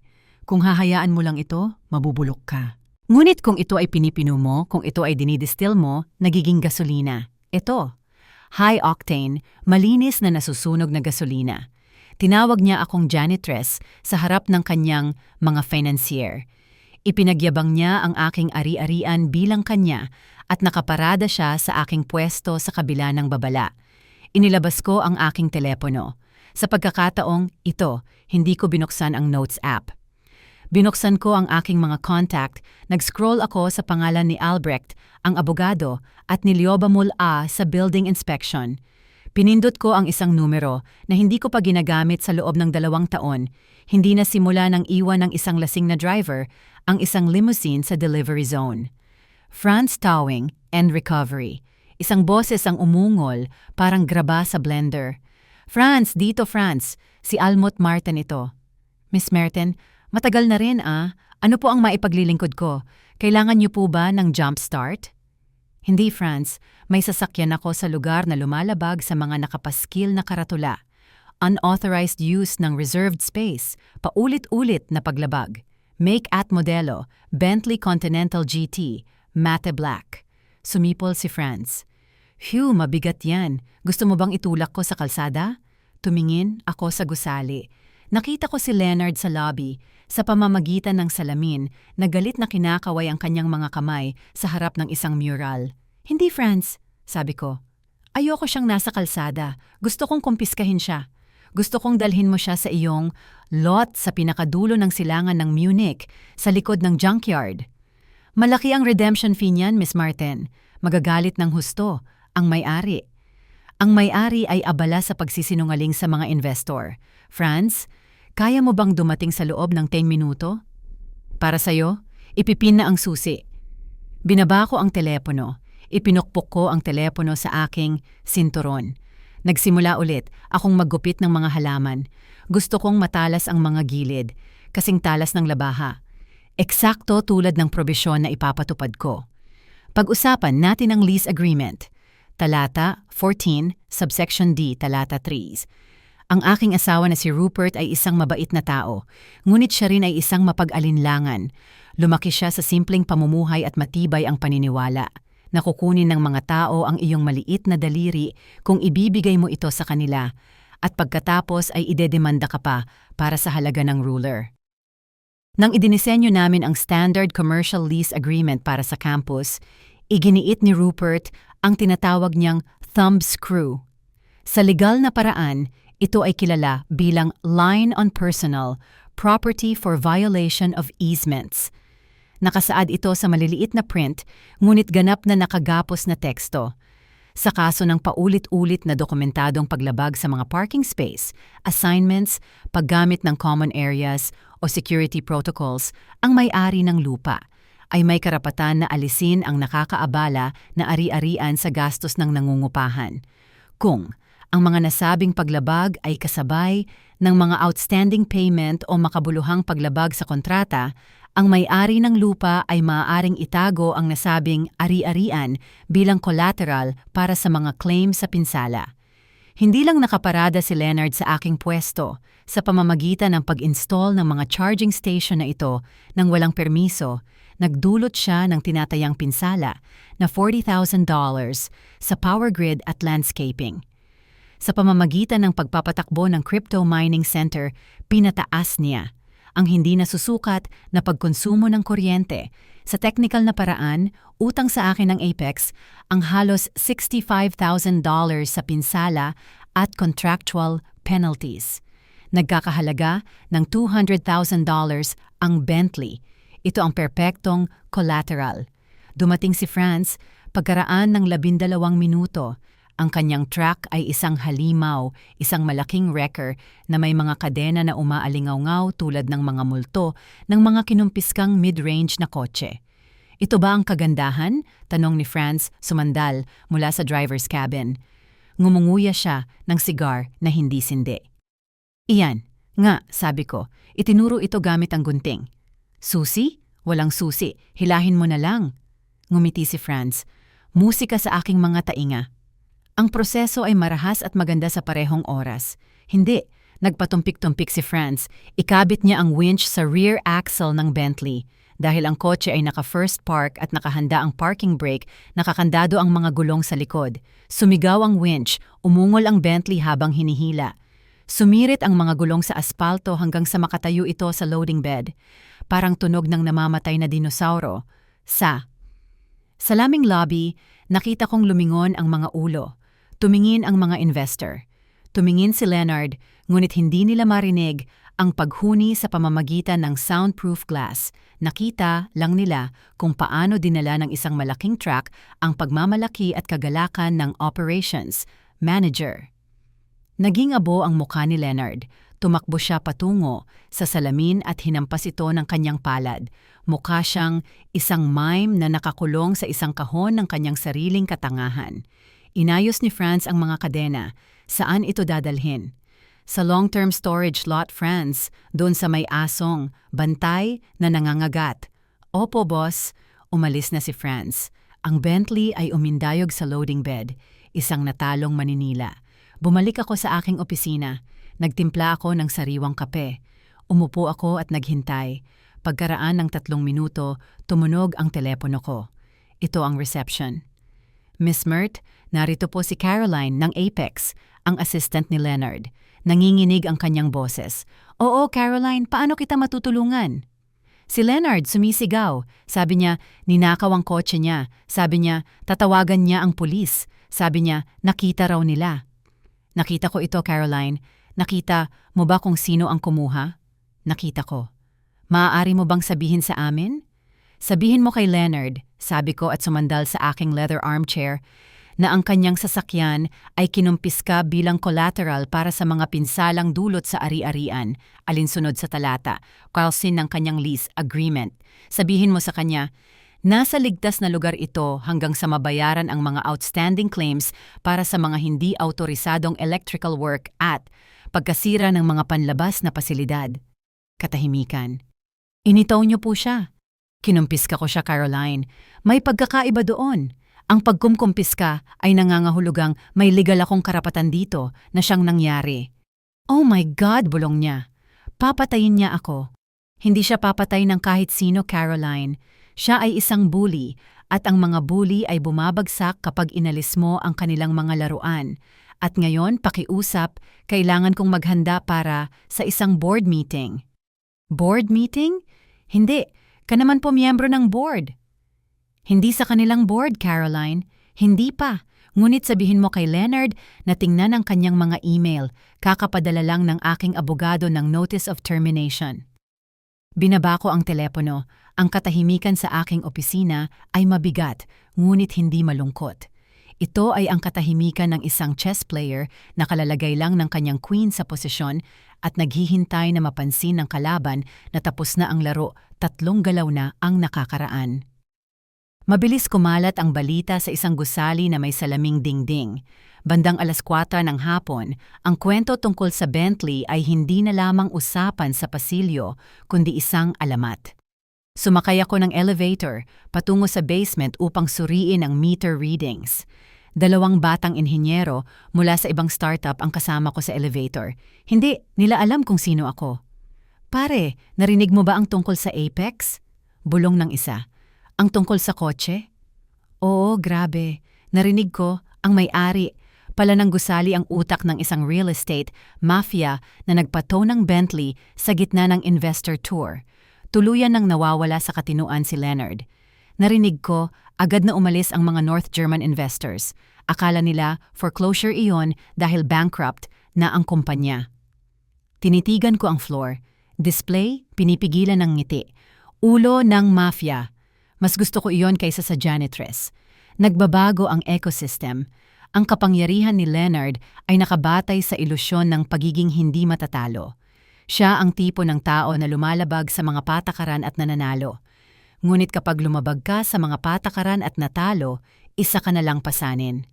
Kung hahayaan mo lang ito, mabubulok ka. Ngunit kung ito ay pinipino mo, kung ito ay dinidistill mo, nagiging gasolina. Ito, high octane, malinis na nasusunog na gasolina. Tinawag niya akong janitress sa harap ng kanyang mga financier. Ipinagyabang niya ang aking ari-arian bilang kanya at nakaparada siya sa aking pwesto sa kabila ng babala. Inilabas ko ang aking telepono. Sa pagkakataong ito, hindi ko binuksan ang Notes app. Binuksan ko ang aking mga contact, nag-scroll ako sa pangalan ni Albrecht, ang abogado, at ni Liobamul A sa building inspection. Pinindot ko ang isang numero na hindi ko pa ginagamit sa loob ng 2 taon. Hindi na simula ng iwan ng isang lasing na driver ang isang limousine sa delivery zone. Franz Towing and Recovery. Isang boses ang umungol, parang graba sa blender. Franz, dito Franz. Si Almut Martin ito. Miss Martin, matagal na rin Ano po ang maipaglilingkod ko? Kailangan niyo po ba ng jump start? Hindi Franz, may sasakyan ako sa lugar na lumalabag sa mga nakapaskil na karatula. Unauthorized use ng reserved space, paulit-ulit na paglabag. Make at modelo, Bentley Continental GT, matte black. Sumipol si Franz. Phew, mabigat yan. Gusto mo bang itulak ko sa kalsada? Tumingin ako sa gusali. Nakita ko si Leonard sa lobby, sa pamamagitan ng salamin, na galit na kinakaway ang kanyang mga kamay sa harap ng isang mural. Hindi Franz, sabi ko. Ayoko siyang nasa kalsada. Gusto kong kumpiskahin siya. Gusto kong dalhin mo siya sa iyong lot sa pinakadulo ng silangan ng Munich, sa likod ng junkyard. Malaki ang redemption fee niyan, Miss Martin. Magagalit ng husto, ang may-ari. Ang may-ari ay abala sa pagsisinungaling sa mga investor. Franz, kaya mo bang dumating sa loob ng 10 minuto? Para sa'yo, ipipin na ang susi. Binaba ko ang telepono. Ipinukpok ko ang telepono sa aking sinturon. Nagsimula ulit akong maggupit ng mga halaman. Gusto kong matalas ang mga gilid, kasing talas ng labaha. Eksakto tulad ng probisyon na ipapatupad ko. Pag-usapan natin ang lease agreement. Talata 14, subsection D, talata 3. Ang aking asawa na si Rupert ay isang mabait na tao, ngunit siya rin ay isang mapag-alinlangan. Lumaki siya sa simpleng pamumuhay at matibay ang paniniwala. Nakukunin ng mga tao ang iyong maliit na daliri kung ibibigay mo ito sa kanila, at pagkatapos ay idedemanda ka pa para sa halaga ng ruler. Nang idinisenyo namin ang Standard Commercial Lease Agreement para sa campus, iginiit ni Rupert ang tinatawag niyang thumb screw. Sa legal na paraan, ito ay kilala bilang line on personal property for violation of easements. Nakasaad ito sa maliliit na print, ngunit ganap na nakagapos na teksto. Sa kaso ng paulit-ulit na dokumentadong paglabag sa mga parking space, assignments, paggamit ng common areas o security protocols, ang may-ari ng lupa ay may karapatan na alisin ang nakakaabala na ari-arian sa gastos ng nangungupahan. Kung ang mga nasabing paglabag ay kasabay ng mga outstanding payment o makabuluhang paglabag sa kontrata, ang may-ari ng lupa ay maaaring itago ang nasabing ari-arian bilang collateral para sa mga claim sa pinsala. Hindi lang nakaparada si Leonard sa aking pwesto sa pamamagitan ng pag-install ng mga charging station na ito nang walang permiso, nagdulot siya ng tinatayang pinsala na $40,000 sa power grid at landscaping. Sa pamamagitan ng pagpapatakbo ng crypto mining center, pinataas niya ang hindi nasusukat na pagkonsumo ng kuryente. Sa technical na paraan, utang sa akin ng Apex ang halos $65,000 sa pinsala at contractual penalties. Nagkakahalaga ng $200,000 ang Bentley. Ito ang perpektong collateral. Dumating si Franz pagkaraan ng 12 minuto. Ang kanyang truck ay isang halimaw, isang malaking wrecker na may mga kadena na umaalingaw-ngaw tulad ng mga multo ng mga kinumpiskang mid-range na kotse. Ito ba ang kagandahan? Tanong ni Franz sumandal mula sa driver's cabin. Ngumunguya siya ng sigar na hindi sindi. Iyan, nga, sabi ko, itinuro ito gamit ang gunting. Susi? Walang susi, hilahin mo na lang. Ngumiti si Franz. Musika sa aking mga tainga. Ang proseso ay marahas at maganda sa parehong oras. Hindi, Nagpatumpik-tumpik si Franz. Ikabit niya ang winch sa rear axle ng Bentley. Dahil ang kotse ay naka-first park at nakahanda ang parking brake, nakakandado ang mga gulong sa likod. Sumigaw ang winch, umungol ang Bentley habang hinihila. Sumirit ang mga gulong sa aspalto hanggang sa makatayo ito sa loading bed. Parang tunog ng namamatay na dinosauro. Sa laming lobby, nakita kong lumingon ang mga ulo. Tumingin ang mga investor. Tumingin si Leonard, ngunit hindi nila marinig ang paghuni sa pamamagitan ng soundproof glass. Nakita lang nila kung paano dinala ng isang malaking truck ang pagmamalaki at kagalakan ng operations manager. Naging abo ang mukha ni Leonard. Tumakbo siya patungo sa salamin at hinampas ito ng kanyang palad. Mukha siyang isang mime na nakakulong sa isang kahon ng kanyang sariling katangahan. Inayos ni Franz ang mga kadena. Saan ito dadalhin? Sa long-term storage lot, Franz, doon sa may asong, bantay na nangangagat. Opo, boss. Umalis na si Franz. Ang Bentley ay umindayog sa loading bed, isang natalong maninila. Bumalik ako sa aking opisina. Nagtimpla ako ng sariwang kape. Umupo ako at naghintay. Pagkaraan ng 3 minuto, tumunog ang telepono ko. Ito ang reception. Miss Mert, narito po si Caroline ng Apex, ang assistant ni Leonard. Nanginginig ang kanyang boses. Oo, Caroline, paano kita matutulungan? Si Leonard sumisigaw. Sabi niya, ninakaw ang kotse niya. Sabi niya, tatawagan niya ang pulis. Sabi niya, nakita raw nila. Nakita ko ito, Caroline. Nakita mo ba kung sino ang kumuha? Nakita ko. Maaari mo bang sabihin sa amin? Sabihin mo kay Leonard, sabi ko at sumandal sa aking leather armchair, na ang kanyang sasakyan ay kinumpiska bilang collateral para sa mga pinsalang dulot sa ari-arian, alinsunod sa talata, kalsin ng kanyang lease agreement. Sabihin mo sa kanya, nasa ligtas na lugar ito hanggang sa mabayaran ang mga outstanding claims para sa mga hindi autorisadong electrical work at pagkasira ng mga panlabas na pasilidad. Katahimikan. Initaw niyo po siya. Kinumpiska ko siya, Caroline. May pagkakaiba doon. Ang pagkumkumpiska ay nangangahulugang may legal akong karapatan dito na siyang nangyari. Oh my God, bulong niya. Papatayin niya ako. Hindi siya papatay ng kahit sino, Caroline. Siya ay isang bully at ang mga bully ay bumabagsak kapag inalis mo ang kanilang mga laruan. At ngayon, pakiusap, kailangan kong maghanda para sa isang board meeting. Board meeting? Hindi, ka naman po miyembro ng board. Hindi sa kanilang board, Caroline. Hindi pa. Ngunit sabihin mo kay Leonard na tingnan ang kanyang mga email. Kakapadala lang ng aking abogado ng notice of termination. Binaba ko ang telepono. Ang katahimikan sa aking opisina ay mabigat, ngunit hindi malungkot. Ito ay ang katahimikan ng isang chess player na kalalagay lang ng kanyang queen sa posisyon at naghihintay na mapansin ng kalaban na tapos na ang laro, 3 galaw na ang nakakaraan. Mabilis kumalat ang balita sa isang gusali na may salaming dingding. Bandang 4:00 ng hapon, ang kwento tungkol sa Bentley ay hindi na lamang usapan sa pasilyo, kundi isang alamat. Sumakay ako ng elevator patungo sa basement upang suriin ang meter readings. 2 batang inhinyero mula sa ibang startup ang kasama ko sa elevator. Hindi nila alam kung sino ako. Pare, narinig mo ba ang tungkol sa Apex? Bulong ng isa. Ang tungkol sa kotse? Oo, grabe. Narinig ko, ang may-ari, pala ng gusali ang utak ng isang real estate mafia na nagpato ng Bentley sa gitna ng investor tour. Tuluyan nang nawawala sa katinuan si Leonard. Narinig ko, agad na umalis ang mga North German investors. Akala nila foreclosure iyon dahil bankrupt na ang kumpanya. Tinitigan ko ang floor. Display, pinipigilan ng ngiti. Ulo ng mafia. Mas gusto ko iyon kaysa sa janitress. Nagbabago ang ecosystem. Ang kapangyarihan ni Leonard ay nakabatay sa ilusyon ng pagiging hindi matatalo. Siya ang tipo ng tao na lumalabag sa mga patakaran at nananalo. Ngunit kapag lumabag ka sa mga patakaran at natalo, isa ka na lang pasanin.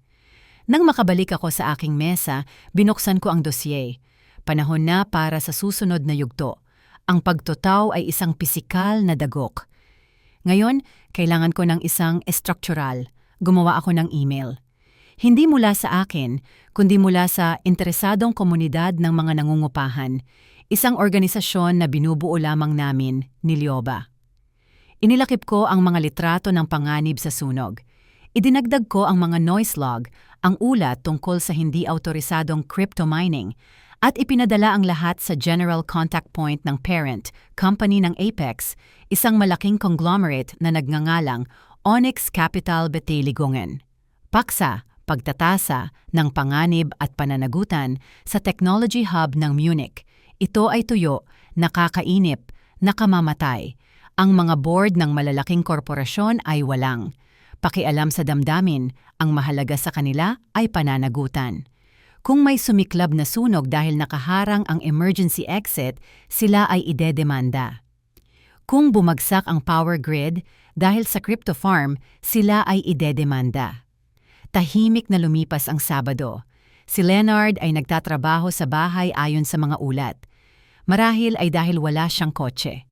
Nang makabalik ako sa aking mesa, binuksan ko ang dosye. Panahon na para sa susunod na yugto. Ang pagtutaw ay isang pisikal na dagok. Ngayon, kailangan ko ng isang estruktural. Gumawa ako ng email. Hindi mula sa akin, kundi mula sa interesadong komunidad ng mga nangungupahan, isang organisasyon na binubuo lamang namin ni Lioba. Inilakip ko ang mga litrato ng panganib sa sunog. Idinagdag ko ang mga noise log, ang ulat tungkol sa hindi autorisadong crypto mining, at ipinadala ang lahat sa General Contact Point ng parent company ng Apex, isang malaking conglomerate na nagngangalang Onyx Capital Betay Ligongen. Paksa, pagtatasa ng panganib at pananagutan sa Technology Hub ng Munich. Ito ay tuyo, nakakainip, nakamamatay. Ang mga board ng malalaking korporasyon ay walang pakialam sa damdamin, ang mahalaga sa kanila ay pananagutan. Kung may sumiklab na sunog dahil nakaharang ang emergency exit, sila ay idedemanda. Kung bumagsak ang power grid dahil sa crypto farm, sila ay idedemanda. Tahimik na lumipas ang Sabado. Si Leonard ay nagtatrabaho sa bahay ayon sa mga ulat. Marahil ay dahil wala siyang kotse.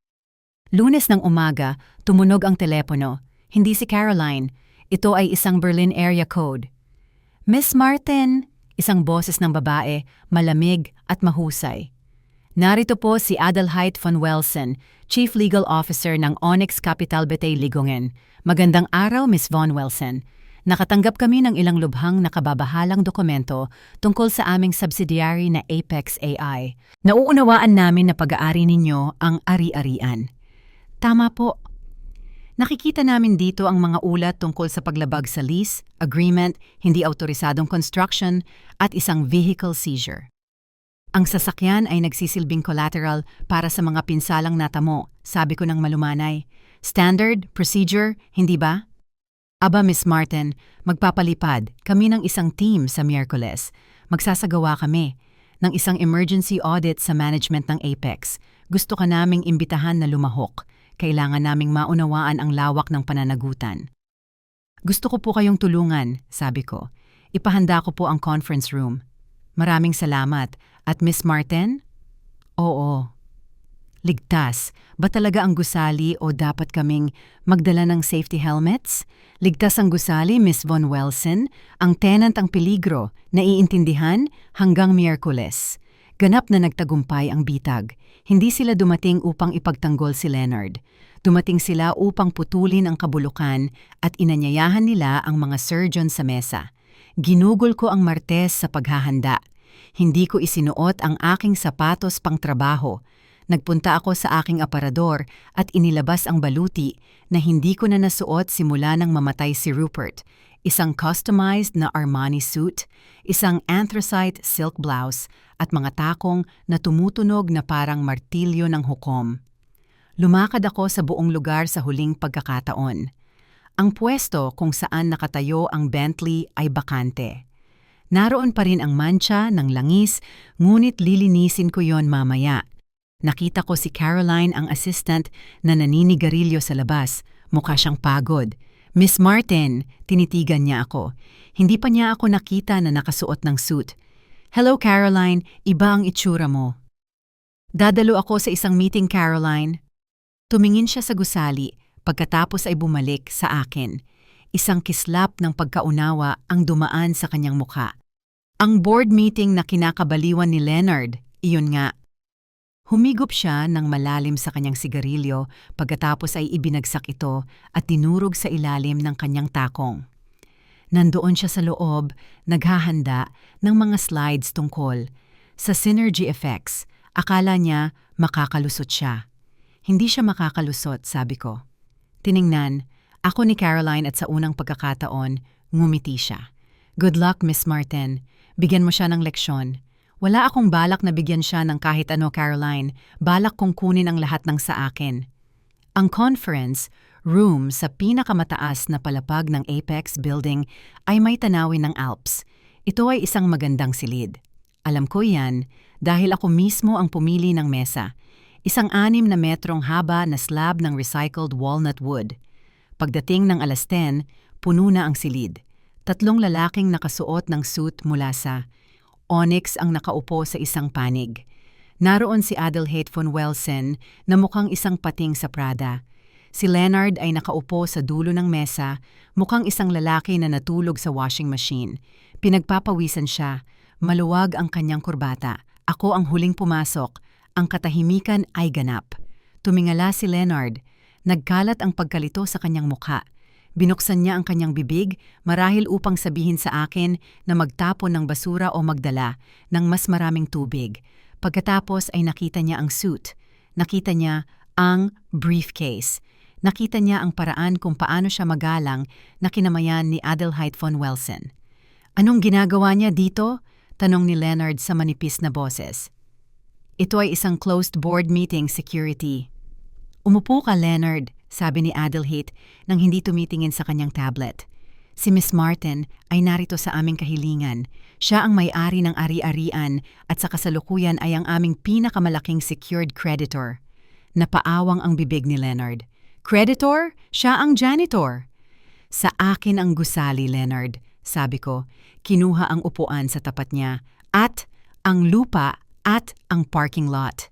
Lunes ng umaga, tumunog ang telepono. Hindi si Caroline. Ito ay isang Berlin area code. Miss Martin, isang boses ng babae, malamig at mahusay. Narito po si Adelheid von Welsen, Chief Legal Officer ng Onyx Capital Betay Ligongen. Magandang araw, Miss von Welsen. Nakatanggap kami ng ilang lubhang nakababahalang dokumento tungkol sa aming subsidiary na Apex AI. Nauunawaan namin na pag-aari ninyo ang ari-arian. Tama po. Nakikita namin dito ang mga ulat tungkol sa paglabag sa lease, agreement, hindi autorisadong construction, at isang vehicle seizure. Ang sasakyan ay nagsisilbing collateral para sa mga pinsalang natamo, sabi ko ng malumanay. Standard, procedure, hindi ba? Aba, Miss Martin, magpapalipad kami ng isang team sa Miyerkules. Magsasagawa kami ng isang emergency audit sa management ng Apex. Gusto ka naming imbitahan na lumahok. Kailangan naming maunawaan ang lawak ng pananagutan. Gusto ko po kayong tulungan, sabi ko. Ipahanda ko po ang conference room. Maraming salamat. At Miss Martin? Oo. Ligtas. Ba talaga ang gusali o dapat kaming magdala ng safety helmets? Ligtas ang gusali, Miss von Welsen. Ang tenant ang peligro. Naiintindihan hanggang Miyerkules. Ganap na nagtagumpay ang bitag. Hindi sila dumating upang ipagtanggol si Leonard. Dumating sila upang putulin ang kabulukan at inanyayahan nila ang mga surgeon sa mesa. Ginugol ko ang Martes sa paghahanda. Hindi ko isinuot ang aking sapatos pang trabaho. Nagpunta ako sa aking aparador at inilabas ang baluti na hindi ko na nasuot simula nang mamatay si Rupert. Isang customized na Armani suit, isang anthracite silk blouse, at mga takong na tumutunog na parang martilyo ng hukom. Lumakad ako sa buong lugar sa huling pagkakataon. Ang pwesto kung saan nakatayo ang Bentley ay bakante. Naroon pa rin ang mancha ng langis, ngunit lilinisin ko yon mamaya. Nakita ko si Caroline, ang assistant, na naninigarilyo sa labas. Mukha siyang pagod. Miss Martin, tinitigan niya ako. Hindi pa niya ako nakita na nakasuot ng suit. Hello Caroline, iba ang itsura mo. Dadalo ako sa isang meeting, Caroline. Tumingin siya sa gusali, pagkatapos ay bumalik sa akin. Isang kislap ng pagkaunawa ang dumaan sa kanyang mukha. Ang board meeting na kinakabaliwan ni Leonard, iyon nga. Humigop siya ng malalim sa kanyang sigarilyo, pagkatapos ay ibinagsak ito at tinurog sa ilalim ng kanyang takong. Nandoon siya sa loob, naghahanda ng mga slides tungkol sa synergy effects. Akala niya makakalusot siya. Hindi siya makakalusot, sabi ko. Tiningnan, ako ni Caroline, at sa unang pagkakataon, ngumiti siya. Good luck, Miss Martin. Bigyan mo siya ng leksyon. Wala akong balak na bigyan siya ng kahit ano, Caroline. Balak kong kunin ang lahat ng sa akin. Ang conference room sa pinakamataas na palapag ng Apex building ay may tanawin ng Alps. Ito ay isang magandang silid. Alam ko yan dahil ako mismo ang pumili ng mesa. Isang 6 na metrong haba na slab ng recycled walnut wood. Pagdating ng 10:00, puno na ang silid. 3 lalaking nakasuot ng suit mula sa Onyx ang nakaupo sa isang panig. Naroon si Adelheid von Welsen na mukhang isang pating sa Prada. Si Leonard ay nakaupo sa dulo ng mesa, mukhang isang lalaki na natulog sa washing machine. Pinagpapawisan siya, maluwag ang kanyang kurbata. Ako ang huling pumasok. Ang katahimikan ay ganap. Tumingala si Leonard. Nagkalat ang pagkalito sa kanyang mukha. Binuksan niya ang kanyang bibig marahil upang sabihin sa akin na magtapon ng basura o magdala ng mas maraming tubig. Pagkatapos ay nakita niya ang suit. Nakita niya ang briefcase. Nakita niya ang paraan kung paano siya magalang na kinamayan ni Adelheid von Welsen. "Anong ginagawa niya dito?" tanong ni Leonard sa manipis na boses. "Ito ay isang closed board meeting, security." "Umupo ka, Leonard," sabi ni Adelheid nang hindi tumitingin sa kanyang tablet. "Si Miss Martin ay narito sa aming kahilingan. Siya ang may-ari ng ari-arian at sa kasalukuyan ay ang aming pinakamalaking secured creditor." Napaawang ang bibig ni Leonard. "Creditor? Siya ang janitor." "Sa akin ang gusali, Leonard," sabi ko. Kinuha ang upuan sa tapat niya at ang lupa at ang parking lot.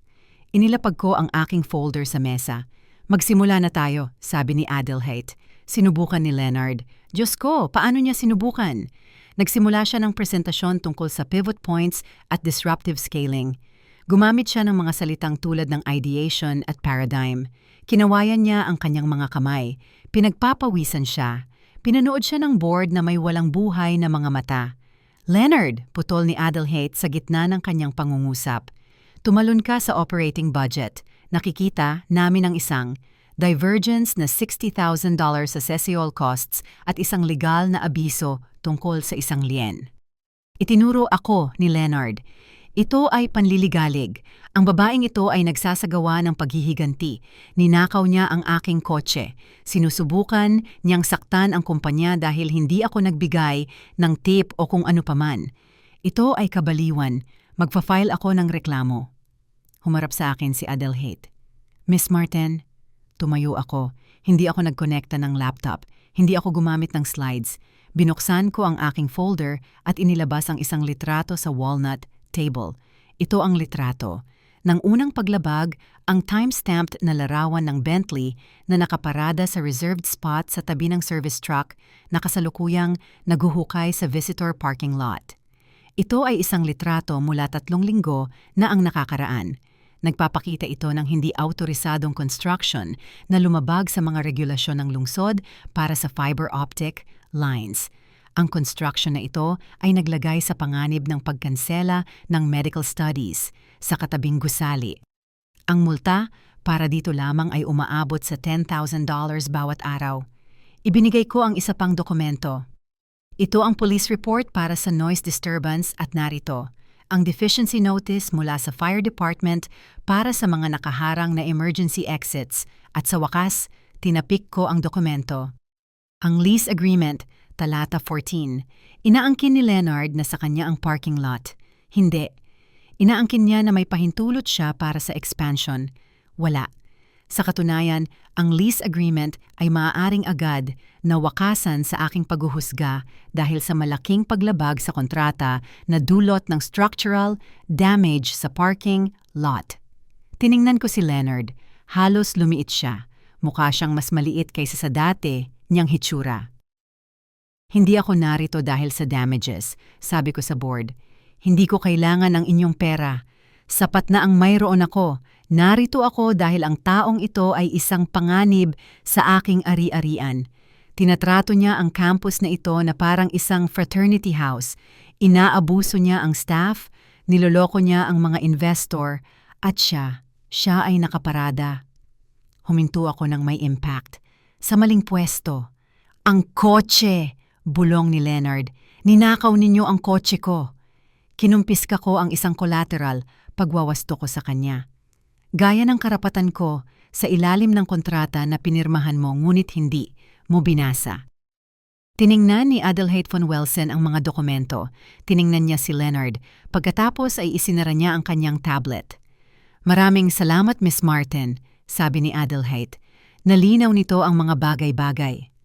Inilapag ko ang aking folder sa mesa. "Magsimula na tayo," sabi ni Adelheid. Sinubukan ni Leonard. Diyos ko, paano niya sinubukan? Nagsimula siya ng presentasyon tungkol sa pivot points at disruptive scaling. Gumamit siya ng mga salitang tulad ng ideation at paradigm. Kinawayan niya ang kanyang mga kamay. Pinagpapawisan siya. Pinanood siya ng board na may walang buhay na mga mata. "Leonard," putol ni Adelheid sa gitna ng kanyang pangungusap. "Tumalon ka sa operating budget. Nakikita namin ang isang divergence na $60,000 sa sesiol costs at isang legal na abiso tungkol sa isang lien." Itinuro ako ni Leonard. "Ito ay panliligalig. Ang babaeng ito ay nagsasagawa ng paghihiganti. Ninakaw niya ang aking kotse. Sinusubukan niyang saktan ang kumpanya dahil hindi ako nagbigay ng tip o kung ano paman. Ito ay kabaliwan. Magfa-file ako ng reklamo." Humarap sa akin si Adelheid. "Miss Martin." Tumayo ako. Hindi ako nagkonekta ng laptop. Hindi ako gumamit ng slides. Binuksan ko ang aking folder at inilabas ang isang litrato sa walnut table. Ito ang litrato. Nang unang paglabag, ang time-stamped na larawan ng Bentley na nakaparada sa reserved spot sa tabi ng service truck na kasalukuyang naguhukay sa visitor parking lot. Ito ay isang litrato mula 3 linggo na ang nakakaraan. Nagpapakita ito ng hindi autorisadong construction na lumabag sa mga regulasyon ng lungsod para sa fiber optic lines. Ang construction na ito ay naglagay sa panganib ng pagkansela ng medical studies sa katabing gusali. Ang multa para dito lamang ay umaabot sa $10,000 bawat araw. Ibinigay ko ang isa pang dokumento. Ito ang police report para sa noise disturbance at narito ang deficiency notice mula sa fire department para sa mga nakaharang na emergency exits at sa wakas, tinapik ko ang dokumento. Ang lease agreement, talata 14. Inaangkin ni Leonard na sa kanya ang parking lot. Hindi. Inaangkin niya na may pahintulot siya para sa expansion. Wala. Sa katunayan, ang lease agreement ay maaaring agad na wakasan sa aking paghuhusga dahil sa malaking paglabag sa kontrata na dulot ng structural damage sa parking lot. Tiningnan ko si Leonard. Halos lumiit siya. Mukha siyang mas maliit kaysa sa dati niyang hitsura. "Hindi ako narito dahil sa damages," sabi ko sa board. "Hindi ko kailangan ng inyong pera. Sapat na ang mayroon ako. Narito ako dahil ang taong ito ay isang panganib sa aking ari-arian." Tinatrato niya ang campus na ito na parang isang fraternity house. Inaabuso niya ang staff, niloloko niya ang mga investor, at siya ay nakaparada. Huminto ako ng may impact. Sa maling pwesto. "Ang kotse!" bulong ni Leonard. "Ninakaw ninyo ang kotse ko." Kinumpiska ko ang isang collateral pagwawasto ko sa kanya. "Gaya ng karapatan ko, sa ilalim ng kontrata na pinirmahan mo ngunit hindi mo binasa." Tiningnan ni Adelheid von Welsen ang mga dokumento. Tiningnan niya si Leonard. Pagkatapos ay isinara niya ang kanyang tablet. "Maraming salamat, Miss Martin," sabi ni Adelheid. "Nalinaw nito ang mga bagay-bagay."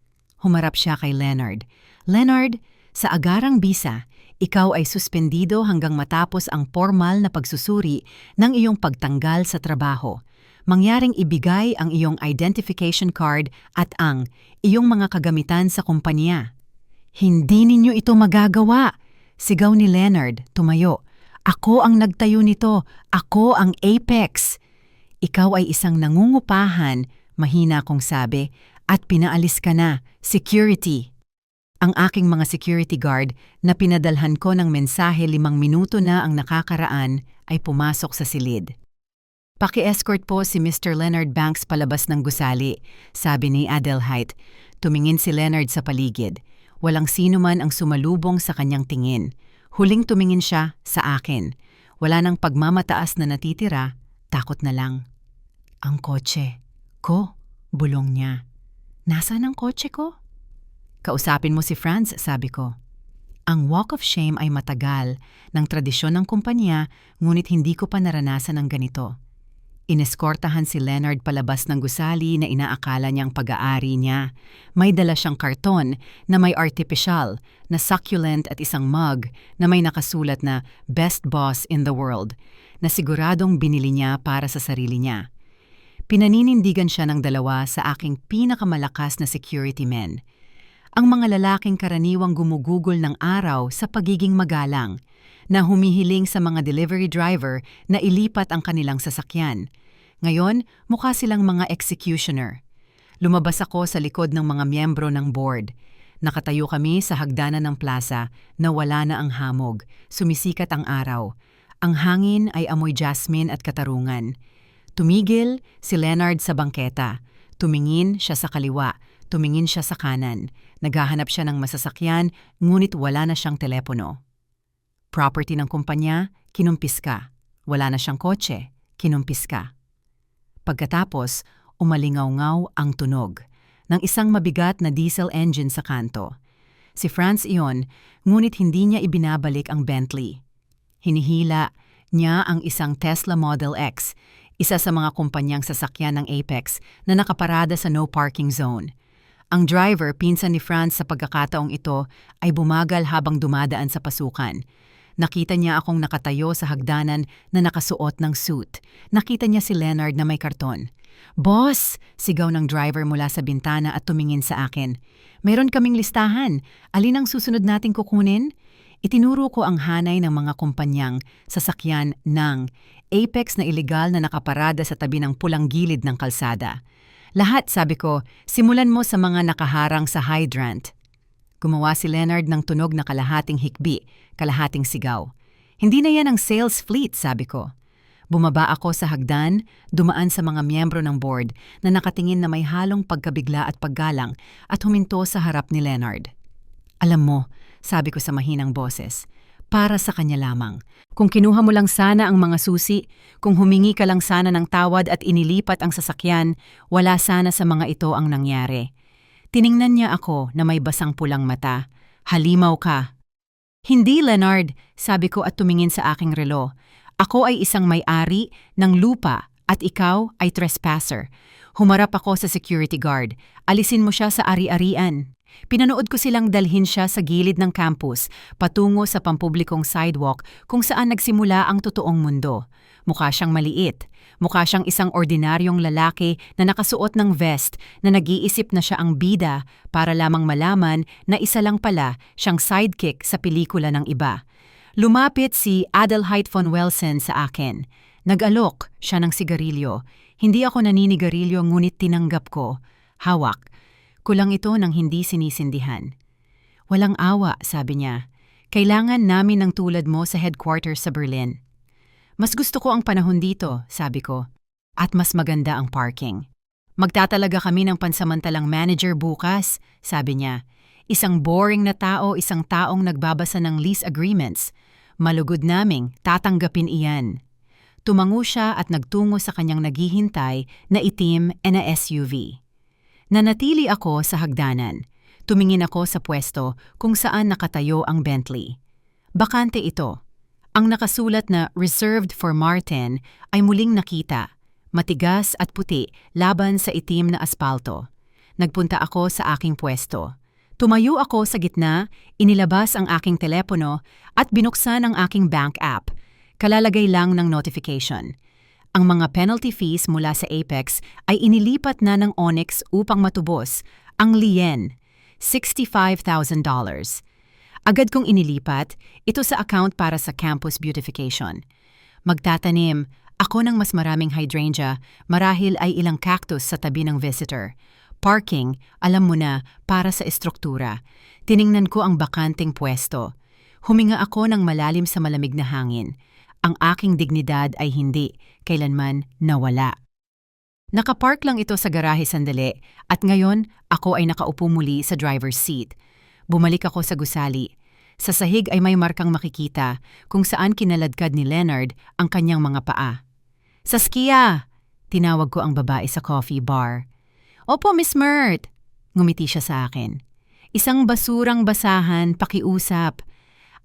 Humarap siya kay Leonard. "Leonard, sa agarang bisa, ikaw ay suspendido hanggang matapos ang formal na pagsusuri ng iyong pagtanggal sa trabaho. Mangyaring ibigay ang iyong identification card at ang iyong mga kagamitan sa kumpanya. Hindi ninyo ito magagawa, sigaw ni Leonard, tumayo. Ako ang nagtayo nito, ako ang Apex. Ikaw ay isang nangungupahan, mahina kong sabi, at pinaalis ka na, security. Ang aking mga security guard na pinadalhan ko ng mensahe 5 minuto na ang nakakaraan ay pumasok sa silid. Paki-escort po si Mr. Leonard Banks palabas ng gusali, sabi ni Adelheid. Tumingin si Leonard sa paligid. Walang sino man ang sumalubong sa kanyang tingin. Huling tumingin siya sa akin. Wala nang pagmamataas na natitira, takot na lang. Ang kotse ko, bulong niya. Nasaan ang kotse ko? Kausapin mo si Franz, sabi ko. Ang walk of shame ay matagal, ng tradisyon ng kumpanya, ngunit hindi ko pa naranasan ang ganito. Ineskortahan si Leonard palabas ng gusali na inaakala niyang pag-aari niya. May dala siyang karton na may artificial, na succulent at isang mug na may nakasulat na Best Boss in the World, na siguradong binili niya para sa sarili niya. Pinaninindigan siya ng 2 sa aking pinakamalakas na security men. Ang mga lalaking karaniwang gumugugol ng araw sa pagiging magalang, na humihiling sa mga delivery driver na ilipat ang kanilang sasakyan. Ngayon, mukha silang mga executioner. Lumabas ako sa likod ng mga miyembro ng board. Nakatayo kami sa hagdanan ng plaza na wala na ang hamog. Sumisikat ang araw. Ang hangin ay amoy jasmine at katarungan. Tumigil si Leonard sa bangketa. Tumingin siya sa kaliwa. Tumingin siya sa kanan. Naghahanap siya ng masasakyan, ngunit wala na siyang telepono. Property ng kumpanya, kinumpis ka. Wala na siyang kotse, kinumpis ka. Pagkatapos, umalingaw-ngaw ang tunog ng isang mabigat na diesel engine sa kanto. Si Franz iyon, ngunit hindi niya ibinabalik ang Bentley. Hinihila niya ang isang Tesla Model X, isa sa mga kumpanyang sasakyan ng Apex na nakaparada sa no parking zone. Ang driver, pinsan ni Franz sa pagkakataong ito, ay bumagal habang dumadaan sa pasukan. Nakita niya akong nakatayo sa hagdanan na nakasuot ng suit. Nakita niya si Leonard na may karton. "Boss!" sigaw ng driver mula sa bintana at tumingin sa akin. "Meron kaming listahan. Alin ang susunod nating kukunin?" Itinuro ko ang hanay ng mga kumpanyang sasakyan ng Apex na ilegal na nakaparada sa tabi ng pulang gilid ng kalsada. "Lahat," sabi ko, "simulan mo sa mga nakaharang sa hydrant." Gumawa si Leonard ng tunog na kalahating hikbi, kalahating sigaw. "Hindi na yan ang sales fleet," sabi ko. Bumaba ako sa hagdan, dumaan sa mga miyembro ng board na nakatingin na may halong pagkabigla at paggalang at huminto sa harap ni Leonard. "Alam mo," sabi ko sa mahinang boses, "para sa kanya lamang. Kung kinuha mo lang sana ang mga susi, kung humingi ka lang sana ng tawad at inilipat ang sasakyan, wala sana sa mga ito ang nangyari." Tiningnan niya ako na may basang pulang mata. "Halimaw ka." "Hindi, Leonard," sabi ko at tumingin sa aking relo. "Ako ay isang may-ari ng lupa at ikaw ay trespasser." Humarap ako sa security guard. "Alisin mo siya sa ari-arian." Pinanood ko silang dalhin siya sa gilid ng campus, patungo sa pampublikong sidewalk kung saan nagsimula ang totoong mundo. Mukha siyang maliit. Mukha siyang isang ordinaryong lalaki na nakasuot ng vest na nag-iisip na siya ang bida para lamang malaman na isa lang pala siyang sidekick sa pelikula ng iba. Lumapit si Adelheid von Welsen sa akin. Nag-alok siya ng sigarilyo. Hindi ako naninigarilyo ngunit tinanggap ko. Hawak. Kulang ito ng hindi sinisindihan. "Walang awa," sabi niya. "Kailangan namin ng tulad mo sa headquarters sa Berlin." "Mas gusto ko ang panahon dito," sabi ko. "At mas maganda ang parking." "Magtatalaga kami ng pansamantalang manager bukas," sabi niya. "Isang boring na tao, isang taong nagbabasa ng lease agreements. Malugod naming tatanggapin iyan." Tumango siya at nagtungo sa kanyang naghihintay na itim na SUV. Nanatili ako sa hagdanan. Tumingin ako sa pwesto kung saan nakatayo ang Bentley. Bakante ito. Ang nakasulat na "Reserved for Martin" ay muling nakita, matigas at puti laban sa itim na aspalto. Nagpunta ako sa aking pwesto. Tumayo ako sa gitna, inilabas ang aking telepono at binuksan ang aking bank app. Kalalagay lang ng notification. Ang mga penalty fees mula sa Apex ay inilipat na ng Onyx upang matubos ang lien, $65,000. Agad kong inilipat ito sa account para sa campus beautification. Magtatanim ako ng mas maraming hydrangea marahil ay ilang cactus sa tabi ng visitor. Parking, alam mo na, para sa estruktura. Tiningnan ko ang bakanting pwesto. Huminga ako ng malalim sa malamig na hangin. Ang aking dignidad ay hindi kailanman nawala. Nakapark lang ito sa garahe sandali at ngayon ako ay nakaupo muli sa driver's seat. Bumalik ako sa gusali. Sa sahig ay may markang makikita kung saan kinaladkad ni Leonard ang kanyang mga paa. "Saskia!" Tinawag ko ang babae sa coffee bar. "Opo, Miss Mert." Ngumiti siya sa akin. "Isang basurang basahan, pakiusap.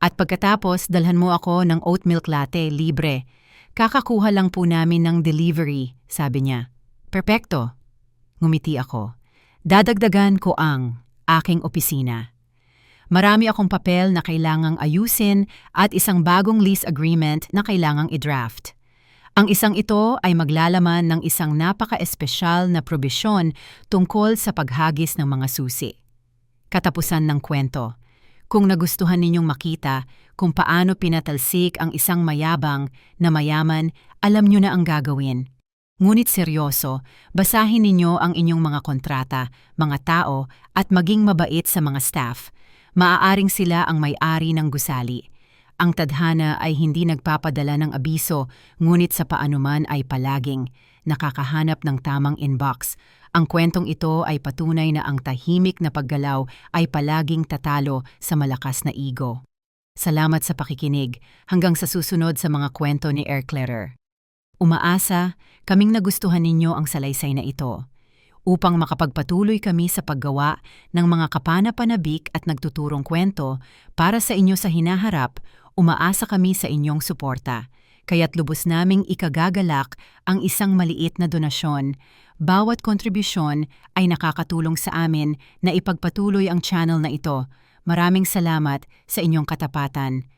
At pagkatapos dalhan mo ako ng oat milk latte, libre. Kakakuha lang po namin ng delivery," sabi niya. "Perpekto." Ngumiti ako. Dadagdagan ko ang aking opisina. Marami akong papel na kailangang ayusin at isang bagong lease agreement na kailangang i-draft. Ang isang ito ay maglalaman ng isang napaka-espesyal na probisyon tungkol sa paghagis ng mga susi. Katapusan ng kwento. Kung nagustuhan ninyong makita kung paano pinatalsik ang isang mayabang na mayaman, alam nyo na ang gagawin. Ngunit seryoso, basahin ninyo ang inyong mga kontrata, mga tao at maging mabait sa mga staff. Maaaring sila ang may-ari ng gusali. Ang tadhana ay hindi nagpapadala ng abiso, ngunit sa paanuman ay palaging nakakahanap ng tamang inbox. Ang kwentong ito ay patunay na ang tahimik na paggalaw ay palaging tatalo sa malakas na ego. Salamat sa pakikinig. Hanggang sa susunod sa mga kwento ni Airclearer. Umaasa, kaming nagustuhan ninyo ang salaysay na ito. Upang makapagpatuloy kami sa paggawa ng mga kapana-panabik at nagtuturong kwento para sa inyo sa hinaharap, umaasa kami sa inyong suporta. Kaya't lubos naming ikagagalak ang isang maliit na donasyon. Bawat kontribusyon ay nakakatulong sa amin na ipagpatuloy ang channel na ito. Maraming salamat sa inyong katapatan.